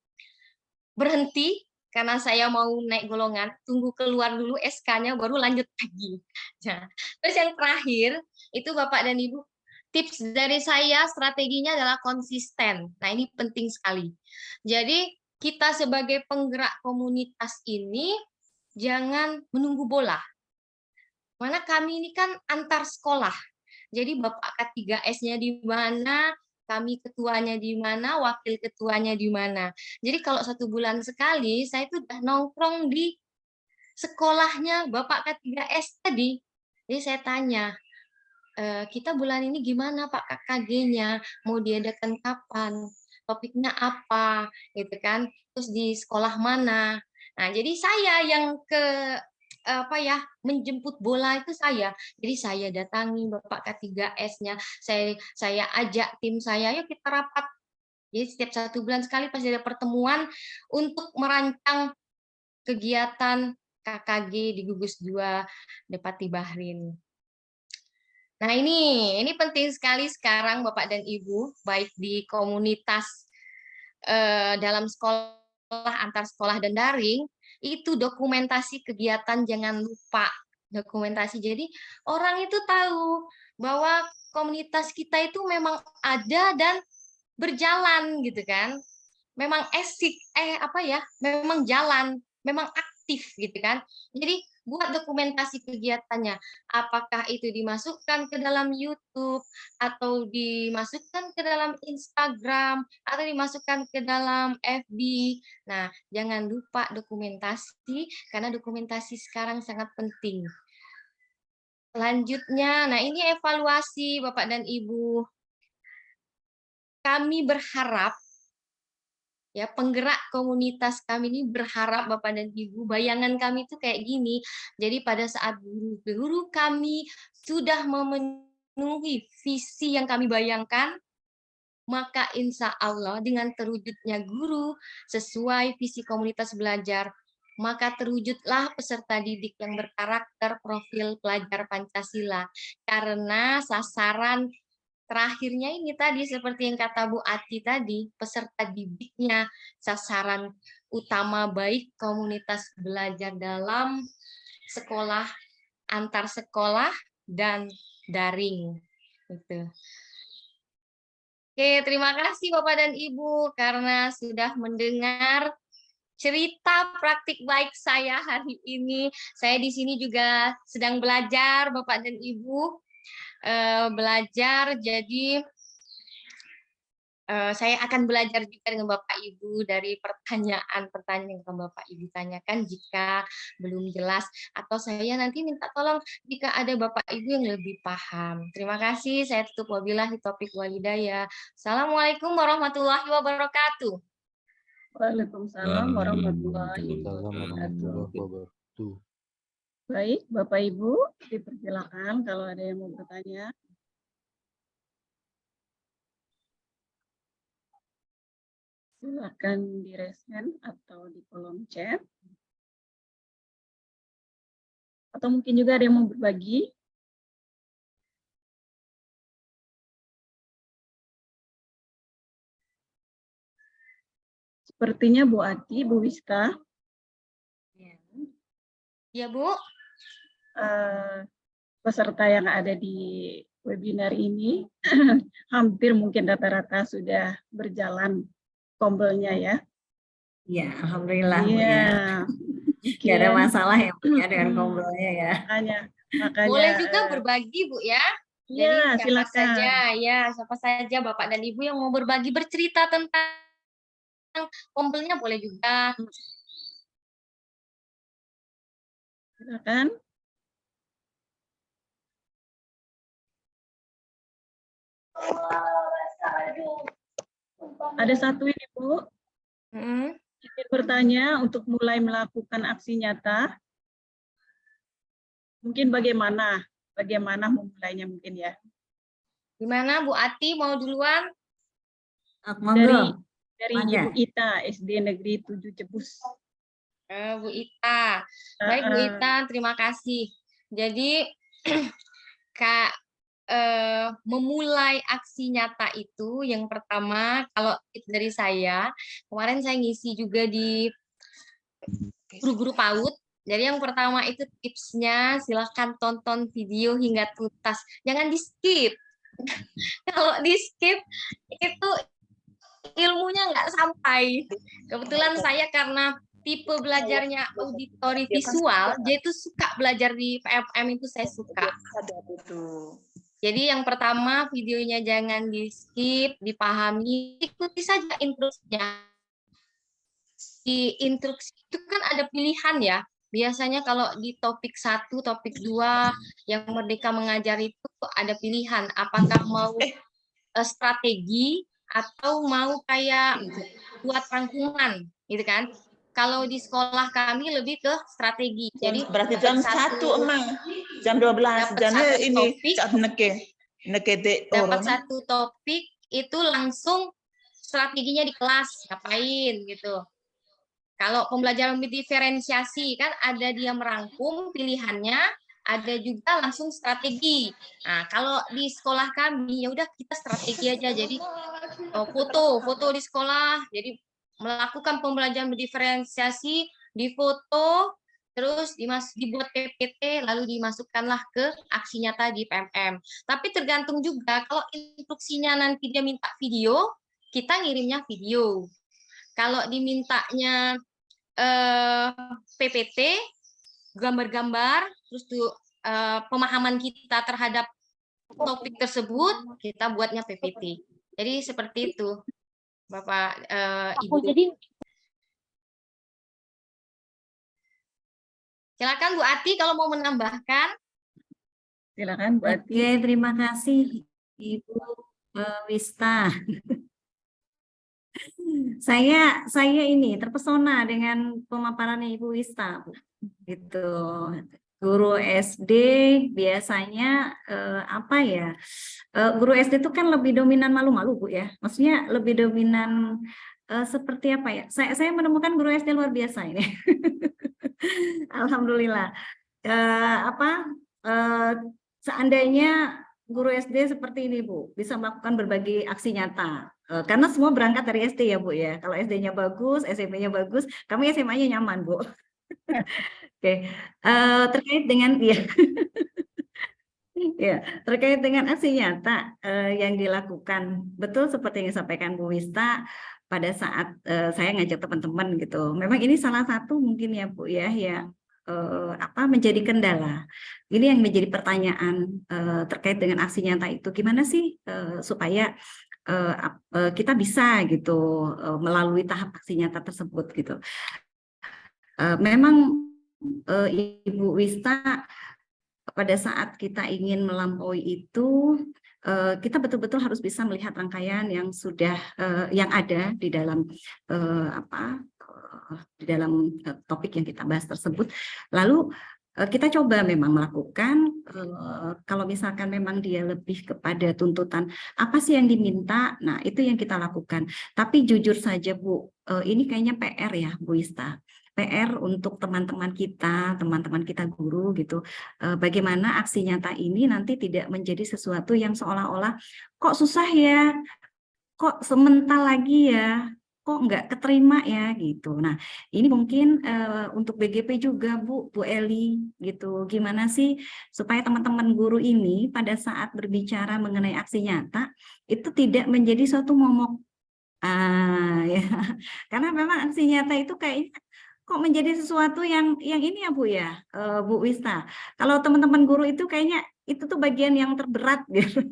Berhenti karena saya mau naik golongan, tunggu keluar dulu SK-nya baru lanjut lagi. Nah, terus yang terakhir itu Bapak dan Ibu, tips dari saya strateginya adalah konsisten. Nah, ini penting sekali. Jadi kita sebagai penggerak komunitas ini jangan menunggu bola. Mana kami ini kan antar sekolah. Jadi Bapak K3S-nya di mana, kami ketuanya di mana, wakil ketuanya di mana. Jadi kalau 1 bulan sekali, saya itu udah nongkrong di sekolahnya Bapak K3S tadi. Jadi saya tanya, kita bulan ini gimana Pak KKG-nya, mau diadakan kapan, topiknya apa, gitu kan, terus di sekolah mana. Nah, jadi saya yang menjemput bola itu saya. Jadi saya datangi Bapak K3S-nya, saya ajak tim saya, yuk kita rapat. Jadi setiap 1 bulan sekali pasti ada pertemuan untuk merancang kegiatan KKG di Gugus 2 di Patibahrin. Nah ini penting sekali sekarang Bapak dan Ibu, baik di komunitas dalam sekolah, antar sekolah dan daring, itu dokumentasi kegiatan jangan lupa dokumentasi. Jadi orang itu tahu bahwa komunitas kita itu memang ada dan berjalan gitu kan. Memang memang jalan, memang aktif gitu kan. Jadi buat dokumentasi kegiatannya. Apakah itu dimasukkan ke dalam YouTube, atau dimasukkan ke dalam Instagram, atau dimasukkan ke dalam FB. Nah, jangan lupa dokumentasi, karena dokumentasi sekarang sangat penting. Selanjutnya, nah ini evaluasi Bapak dan Ibu. Kami berharap, ya penggerak komunitas kami ini berharap Bapak dan Ibu, bayangan kami itu kayak gini. Jadi pada saat guru kami sudah memenuhi visi yang kami bayangkan, maka insya Allah dengan terwujudnya guru sesuai visi komunitas belajar, maka terwujudlah peserta didik yang berkarakter profil pelajar Pancasila. Karena sasaran terakhirnya ini tadi seperti yang kata Bu Ati tadi, peserta didiknya sasaran utama baik komunitas belajar dalam sekolah, antar sekolah, dan daring. Gitu. Oke, terima kasih Bapak dan Ibu karena sudah mendengar cerita praktik baik saya hari ini. Saya di sini juga sedang belajar, Bapak dan Ibu. Belajar, jadi saya akan belajar juga dengan Bapak Ibu dari pertanyaan-pertanyaan yang Bapak Ibu tanyakan jika belum jelas, atau saya nanti minta tolong jika ada Bapak Ibu yang lebih paham. Terima kasih, saya tutup wabillahi taufiq walhidayah. Assalamualaikum warahmatullahi wabarakatuh. Waalaikumsalam warahmatullahi wabarakatuh. Baik, Bapak Ibu, dipersilakan kalau ada yang mau bertanya. Silakan di raise hand atau di kolom chat. Atau mungkin juga ada yang mau berbagi. Sepertinya Bu Ati, Bu Wista. Ya, Bu. Peserta yang ada di webinar ini hampir mungkin rata-rata sudah berjalan tombelnya ya. Ya, alhamdulillah Bu Iya. ya. Gak ada masalah ya Bu ya dengan tombelnya ya. Makanya boleh juga berbagi Bu ya. Iya, Jadi siapa silakan. saja ya, siapa saja Bapak dan Ibu yang mau berbagi bercerita tentang tombelnya boleh juga. Silakan. Ada satu ini Bu. Ingin bertanya untuk mulai melakukan aksi nyata. Mungkin bagaimana memulainya mungkin ya. Gimana Bu Ati mau duluan? Dari Ibu Ita, SD Negeri 7 Cebus. Bu Ita. Baik Bu Ita, terima kasih. Jadi Kak, memulai aksi nyata itu yang pertama, kalau dari saya, kemarin saya ngisi juga di guru-guru PAUD. Jadi yang pertama itu tipsnya, silahkan tonton video hingga tuntas. Jangan di-skip. Kalau di-skip, itu ilmunya nggak sampai. Kebetulan saya karena tipe belajarnya auditori visual, dia itu suka belajar di PMM, itu saya suka. Jadi yang pertama videonya jangan di-skip, dipahami, ikuti saja instruksinya. Di instruksi itu kan ada pilihan ya. Biasanya kalau di topik 1, topik 2 yang Merdeka Mengajar itu ada pilihan. Apakah mau strategi atau mau kayak buat rangkuman, gitu kan? Kalau di sekolah kami lebih ke strategi. Jadi berarti jam 1 emang jam 12 jam ini dapat satu topik itu langsung strateginya di kelas ngapain gitu. Kalau pembelajaran diferensiasi kan ada dia merangkum pilihannya, ada juga langsung strategi. Nah, kalau di sekolah kami ya udah kita strategi aja. Jadi foto di sekolah. Jadi melakukan pembelajaran diferensiasi, difoto, terus dibuat PPT, lalu dimasukkanlah ke aksi nyata di PMM. Tapi tergantung juga, kalau instruksinya nanti dia minta video, kita ngirimnya video. Kalau dimintanya PPT, gambar-gambar, terus pemahaman kita terhadap topik tersebut, kita buatnya PPT. Jadi seperti itu, Bapak Ibu. Silakan Bu Ati kalau mau menambahkan. Silakan Bu Ati. Oke, terima kasih Ibu Wista. Saya ini terpesona dengan pemaparannya Ibu Wista, Bu. Gitu. Guru SD biasanya apa ya? Guru SD itu kan lebih dominan malu-malu, Bu ya. Maksudnya lebih dominan seperti apa ya? Saya menemukan guru SD luar biasa ini. Alhamdulillah. Seandainya guru SD seperti ini, Bu, bisa melakukan berbagai aksi nyata. Karena semua berangkat dari SD ya, Bu ya. Kalau SD-nya bagus, SMP-nya bagus, kami SMA-nya nyaman, Bu. Oke. Terkait dengan Ya, terkait dengan aksi nyata yang dilakukan, betul seperti yang disampaikan Bu Wista pada saat saya ngajak teman-teman gitu. Memang ini salah satu mungkin ya Bu ya, yang menjadi kendala. Ini yang menjadi pertanyaan terkait dengan aksi nyata itu. Gimana sih supaya kita bisa gitu melalui tahap aksi nyata tersebut gitu. Memang Ibu Wista, pada saat kita ingin melampaui itu, kita betul-betul harus bisa melihat rangkaian yang sudah yang ada di dalam topik yang kita bahas tersebut. Lalu kita coba memang melakukan, kalau misalkan memang dia lebih kepada tuntutan apa sih yang diminta, nah itu yang kita lakukan. Tapi jujur saja Bu, ini kayaknya PR ya Bu Ista. PR untuk teman-teman kita guru gitu, bagaimana aksi nyata ini nanti tidak menjadi sesuatu yang seolah-olah kok susah ya, kok semental lagi ya, kok nggak keterima ya gitu. Nah ini mungkin untuk BGP juga Bu Eli gitu, gimana sih supaya teman-teman guru ini pada saat berbicara mengenai aksi nyata itu tidak menjadi suatu momok. Ya. Karena memang aksi nyata itu kayaknya kok menjadi sesuatu yang ini ya Bu ya, Bu Wista. Kalau teman-teman guru itu kayaknya itu tuh bagian yang terberat gitu.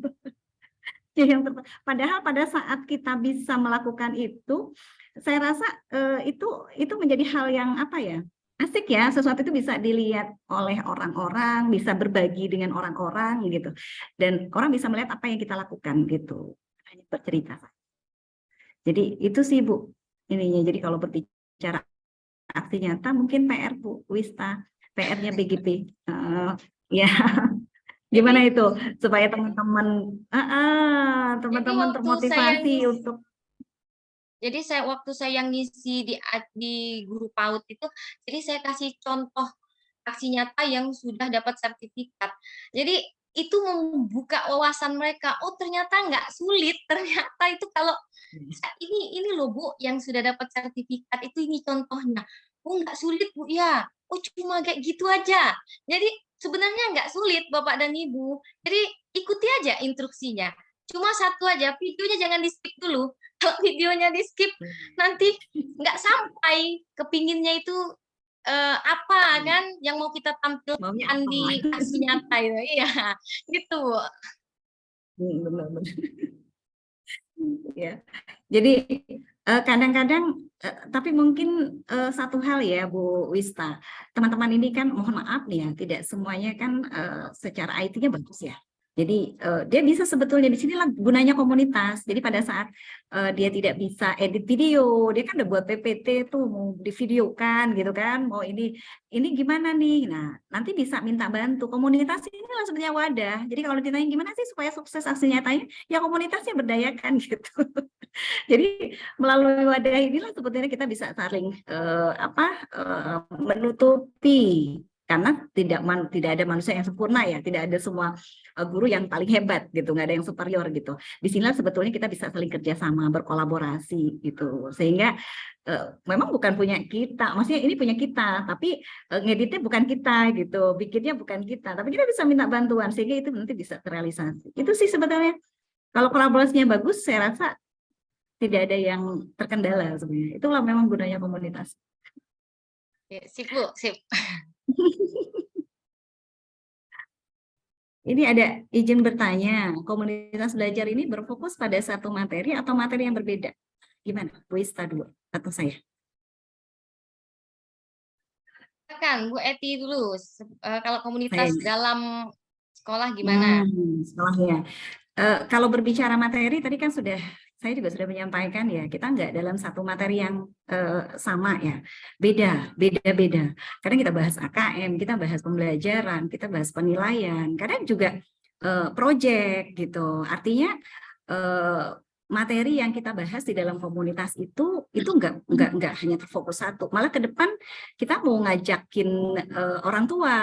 Padahal pada saat kita bisa melakukan itu, saya rasa itu menjadi hal yang asik ya, sesuatu itu bisa dilihat oleh orang-orang, bisa berbagi dengan orang-orang gitu, dan orang bisa melihat apa yang kita lakukan gitu, hanya bercerita. Jadi itu sih Bu ininya. Jadi kalau berbicara aksi nyata mungkin PR Bu Wista, PR-nya BGP. Ya, gimana itu supaya teman-teman termotivasi untuk. Jadi waktu saya ngisi di guru PAUD itu, jadi saya kasih contoh aksi nyata yang sudah dapat sertifikat. Jadi itu membuka wawasan mereka. Oh ternyata nggak sulit. Ternyata itu kalau ini loh Bu yang sudah dapat sertifikat itu, ini contohnya. Oh nggak sulit Bu ya. Oh cuma kayak gitu aja. Jadi sebenarnya nggak sulit Bapak dan Ibu. Jadi ikuti aja instruksinya. Cuma satu aja, videonya jangan di skip dulu. Kalau videonya di skip nanti nggak sampai kepinginnya itu kan yang mau kita tampilkan di aksi nyata itu. Iya, gitu. Benar-benar. Ya. Jadi kadang-kadang tapi mungkin satu hal ya Bu Wista, teman-teman ini kan mohon maaf nih ya, tidak semuanya kan secara IT-nya bagus ya. Jadi dia bisa sebetulnya, di sinilah gunanya komunitas. Jadi pada saat dia tidak bisa edit video, dia kan udah buat PPT tuh mau divideokan gitu kan, mau ini gimana nih. Nah nanti bisa minta bantu. Komunitas inilah sebenarnya wadah. Jadi kalau ditanya gimana sih supaya sukses aksi nyatanya, ya komunitasnya berdayakan gitu. Jadi melalui wadah inilah sebetulnya kita bisa saling menutupi, karena tidak ada manusia yang sempurna ya, tidak ada semua guru yang paling hebat gitu, nggak ada yang superior gitu. Di sinilah sebetulnya kita bisa saling kerjasama, berkolaborasi gitu, sehingga memang bukan punya kita, maksudnya ini punya kita, tapi ngeditnya bukan kita gitu, bikinnya bukan kita, tapi kita bisa minta bantuan sehingga itu nanti bisa terrealisasi. Itu sih sebetulnya kalau kolaborasinya bagus, saya rasa tidak ada yang terkendala sebenarnya. Itulah memang gunanya komunitas. Ya, sip Bu, sip. Ini ada izin bertanya, komunitas belajar ini berfokus pada satu materi atau materi yang berbeda? Gimana? Bu Ista dulu atau saya? Silakan Bu Eti dulu. Kalau komunitas dalam sekolah gimana? Sekolahnya. Kalau berbicara materi tadi kan saya juga sudah menyampaikan ya, kita nggak dalam satu materi yang sama ya, beda. Kadang kita bahas AKM, kita bahas pembelajaran, kita bahas penilaian, kadang juga project gitu. Artinya materi yang kita bahas di dalam komunitas itu nggak hanya terfokus satu, malah ke depan kita mau ngajakin orang tua,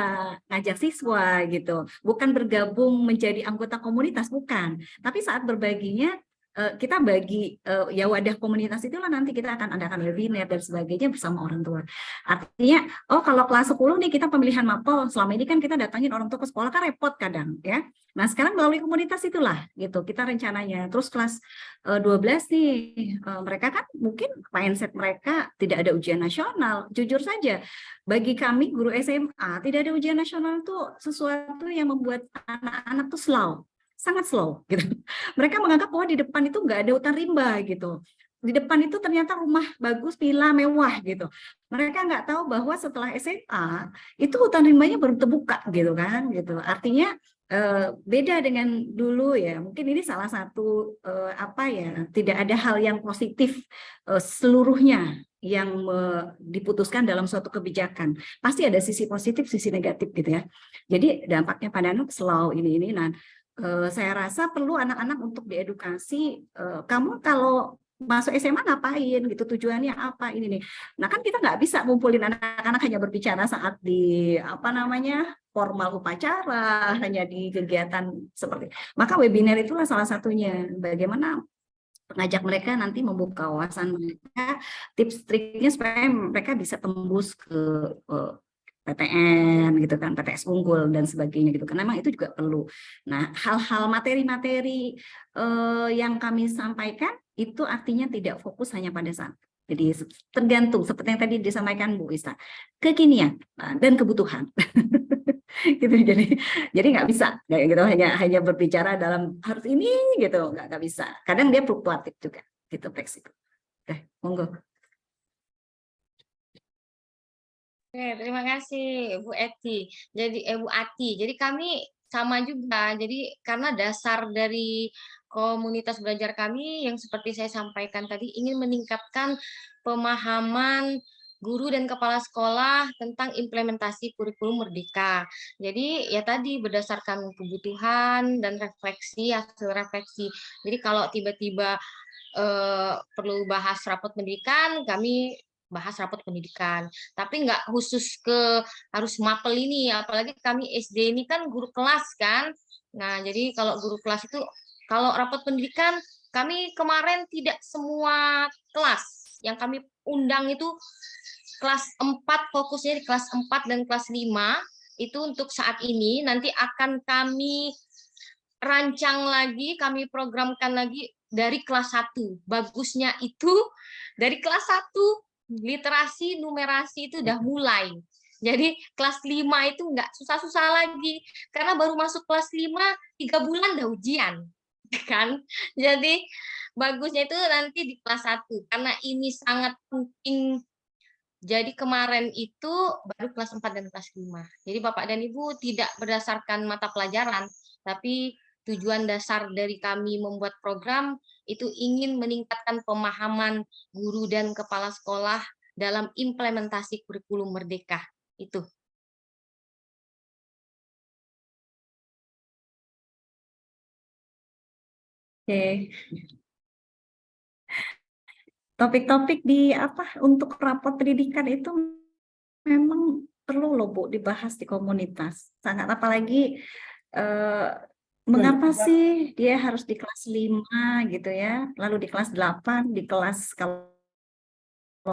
ngajak siswa gitu, bukan bergabung menjadi anggota komunitas, bukan, tapi saat berbaginya kita bagi ya wadah komunitas itulah nanti kita akan adakan webinar dan sebagainya bersama orang tua. Artinya, oh kalau kelas 10 nih kita pemilihan mapel, selama ini kan kita datangin orang tua ke sekolah kan repot kadang ya. Nah sekarang melalui komunitas itulah gitu kita rencananya. Terus kelas 12 nih mereka kan mungkin mindset mereka tidak ada ujian nasional. Jujur saja bagi kami guru SMA tidak ada ujian nasional itu sesuatu yang membuat anak-anak tuh slow, sangat slow gitu. Mereka menganggap bahwa di depan itu nggak ada hutan rimba gitu. Di depan itu ternyata rumah bagus, villa mewah gitu. Mereka nggak tahu bahwa setelah SMA itu hutan rimbanya baru terbuka gitu kan gitu. Artinya beda dengan dulu ya. Mungkin ini salah satu apa ya, tidak ada hal yang positif seluruhnya yang diputuskan dalam suatu kebijakan. Pasti ada sisi positif, sisi negatif gitu ya. Jadi dampaknya pada anak slow ini. Nah, saya rasa perlu anak-anak untuk diedukasi. Kamu kalau masuk SMA ngapain gitu, tujuannya apa ini nih. Nah kan kita nggak bisa ngumpulin anak-anak hanya berbicara saat di apa namanya formal upacara, hanya di kegiatan seperti. Maka webinar itulah salah satunya. Bagaimana mengajak mereka nanti membuka wawasan mereka, tips triknya supaya mereka bisa tembus ke PTN gitu kan, PTS unggul dan sebagainya gitu kan. Memang itu juga perlu. Nah, hal-hal materi-materi yang kami sampaikan itu artinya tidak fokus hanya pada satu. Jadi tergantung seperti yang tadi disampaikan Bu Isa, kekinian dan kebutuhan. Gitu jadi nggak bisa kayak gitu hanya berbicara dalam harus ini gitu nggak bisa. Kadang dia fluktuatif juga gitu fleksibel. Oke, monggo. Oke, terima kasih Bu Eti. Jadi Bu Ati. Jadi kami sama juga. Jadi karena dasar dari komunitas belajar kami yang seperti saya sampaikan tadi ingin meningkatkan pemahaman guru dan kepala sekolah tentang implementasi kurikulum Merdeka. Jadi ya tadi berdasarkan kebutuhan dan refleksi, hasil refleksi. Jadi kalau tiba-tiba perlu bahas rapot pendidikan, kami bahas rapot pendidikan, tapi nggak khusus ke harus mapel ini, apalagi kami SD ini kan guru kelas kan. Nah, jadi kalau guru kelas itu, kalau rapot pendidikan, kami kemarin tidak semua kelas, yang kami undang itu kelas 4, fokusnya di kelas 4 dan kelas 5, itu untuk saat ini, nanti akan kami rancang lagi, kami programkan lagi dari kelas 1. Bagusnya itu dari kelas 1, literasi, numerasi itu udah mulai. Jadi kelas 5 itu nggak susah-susah lagi. Karena baru masuk kelas 5, 3 bulan udah ujian. Kan? Jadi bagusnya itu nanti di kelas 1. Karena ini sangat penting. Jadi kemarin itu baru kelas 4 dan kelas 5. Jadi Bapak dan Ibu tidak berdasarkan mata pelajaran, tapi tujuan dasar dari kami membuat program itu ingin meningkatkan pemahaman guru dan kepala sekolah dalam implementasi kurikulum Merdeka. Itu. Oke. Topik-topik di apa untuk rapot pendidikan itu memang perlu loh Bu dibahas di komunitas. Sangat apalagi mengapa sih dia harus di kelas 5 gitu ya, lalu di kelas 8, di kelas kalau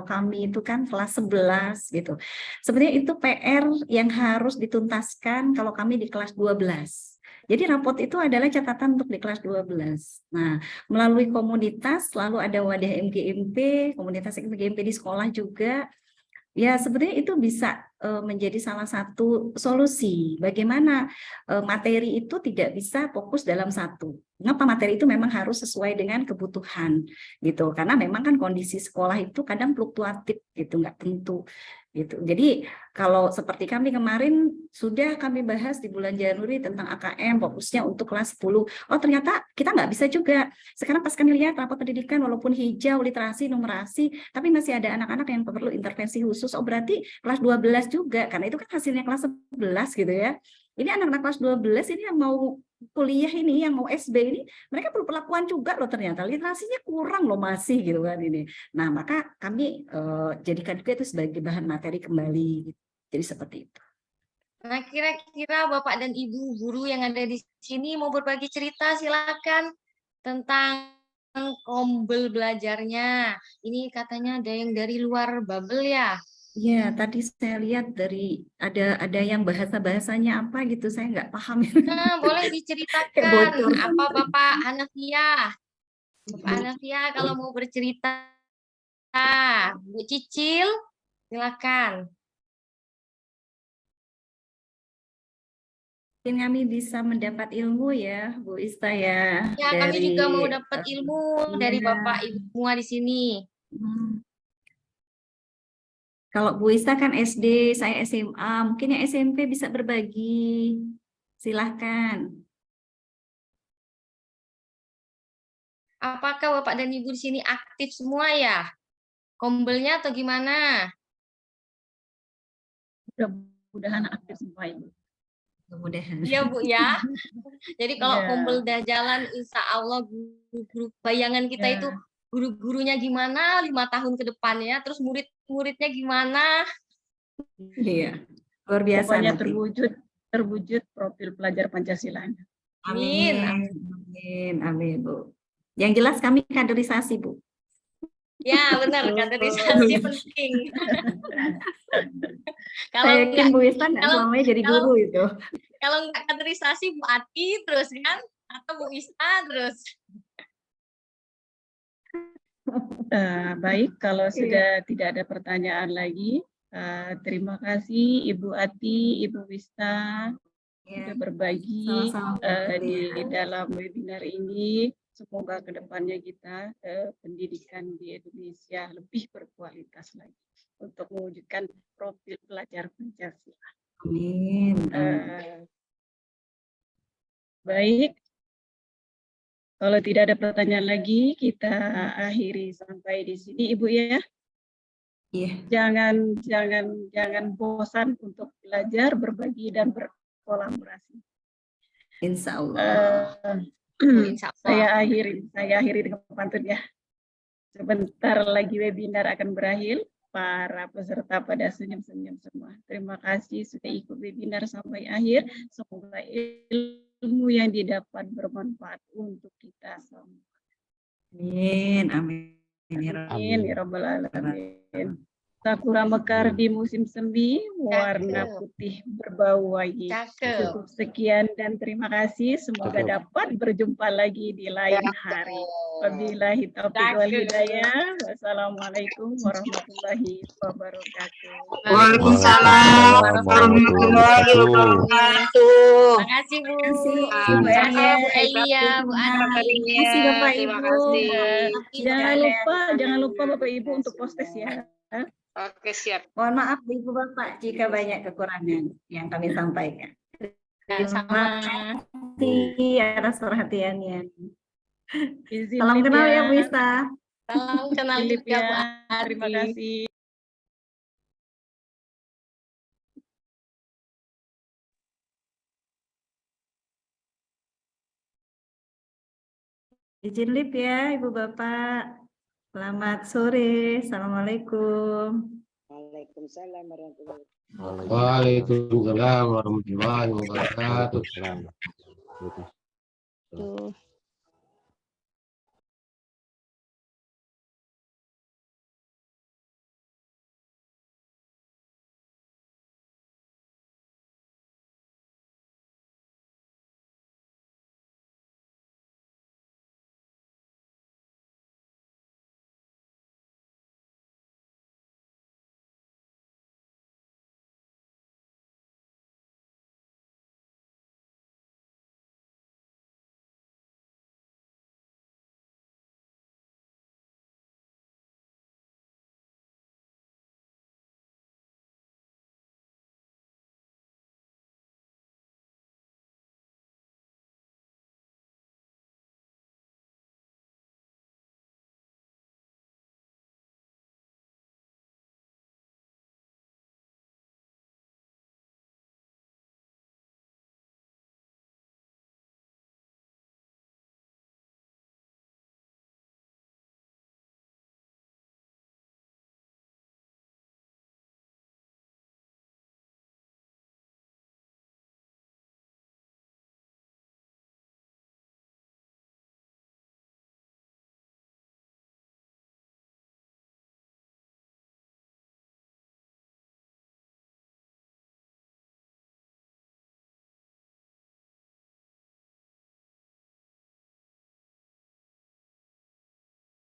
kami itu kan kelas 11 gitu. Sebenarnya itu PR yang harus dituntaskan kalau kami di kelas 12. Jadi rapot itu adalah catatan untuk di kelas 12. Nah, melalui komunitas lalu ada wadah MGMP, komunitas MGMP di sekolah juga. Ya, sebenarnya itu bisa menjadi salah satu solusi. Bagaimana materi itu tidak bisa fokus dalam satu. Mengapa materi itu memang harus sesuai dengan kebutuhan, gitu. Karena memang kan kondisi sekolah itu kadang fluktuatif, gitu, nggak tentu. Gitu. Jadi kalau seperti kami kemarin sudah kami bahas di bulan Januari tentang AKM, fokusnya untuk kelas 10. Oh ternyata kita nggak bisa juga. Sekarang pas kami lihat rapot pendidikan walaupun hijau, literasi, numerasi, tapi masih ada anak-anak yang perlu intervensi khusus. Oh berarti kelas 12 juga, karena itu kan hasilnya kelas 11 gitu ya. Ini anak-anak kelas 12 ini yang mau kuliah ini, yang mau SB ini, mereka perlu perlakuan juga loh ternyata. Literasinya kurang loh masih gitu kan ini. Nah maka kami jadikan juga itu sebagai bahan materi kembali. Jadi seperti itu. Nah kira-kira Bapak dan Ibu guru yang ada di sini mau berbagi cerita silakan tentang Kombel belajarnya. Ini katanya ada yang dari luar Babel ya? Ya, tadi saya lihat dari ada yang bahasanya apa gitu, saya nggak paham. Nah, boleh Kayak diceritakan bocor. apa Bapak Hanafiah? Bapak Hanafiah kalau mau bercerita, Bu Cicil, silakan. Mungkin kami bisa mendapat ilmu ya, Bu Ista ya, Ya, kami juga mau dapat ilmu dari iya. Bapak Ibu semua di sini. Kalau Bu Ista kan SD, saya SMA, mungkin yang SMP bisa berbagi. Silahkan. Apakah Bapak dan Ibu di sini aktif semua ya? Kombelnya atau gimana? Mudah-mudahan aktif semua Ibu. Mudah-mudahan. Iya Bu ya. Jadi kalau Iya. kombel udah jalan, insya Allah guru-guru bayangan kita itu guru-gurunya gimana 5 tahun ke depannya, terus murid-muridnya gimana? Iya, luar biasa. Pokoknya nanti. terwujud profil pelajar Pancasila. Amin. Amin, amin Bu. Yang jelas kami kaderisasi Bu. Ya benar, kaderisasi penting. Kalau saya yakin Bu Ista nggak kalau- selamanya jadi guru itu. Kalau nggak kaderisasi Bu Ati terus kan, atau Bu Ista terus. Baik, kalau sudah tidak ada pertanyaan lagi, terima kasih Ibu Ati, Ibu Wista sudah berbagi di dalam webinar ini. Semoga kedepannya kita pendidikan di Indonesia lebih berkualitas lagi untuk mewujudkan profil pelajar Pancasila. Amin. Baik. Kalau tidak ada pertanyaan lagi, kita akhiri sampai di sini, Ibu ya. Iya. Jangan bosan untuk belajar, berbagi dan berkolaborasi. Insya Allah. Saya akhiri dengan pantun ya. Sebentar lagi webinar akan berakhir. Para peserta pada senyum-senyum semua. Terima kasih sudah ikut webinar sampai akhir. Semoga ilmu yang didapat bermanfaat untuk kita semua. Amin, amin. Amin, ya Rabbal Alamin. Sakura mekar di musim semi, warna putih berbau wangi. Cukup sekian dan terima kasih. Semoga dapat berjumpa lagi di lain hari. Wabillahi taufiq wal hidayah. Wassalamualaikum warahmatullahi wabarakatuh. Waalaikumsalam warahmatullahi wabarakatuh. Terima kasih Bu. Bu Elia, Bu Ati. Terima kasih Bapak Ibu. Jangan lupa Bapak Ibu untuk postes ya. Oke, siap. Mohon maaf Ibu Bapak jika banyak kekurangan yang kami sampaikan. Terima kasih atas perhatiannya. Salam kenal ya Bu Ista. Salam kenal juga Bu Ati. Terima kasih. Izin lip ya Ibu Bapak. Selamat sore. Assalamualaikum. Waalaikumsalam warahmatullahi wabarakatuh. Waalaikumsalam warahmatullahi wabarakatuh.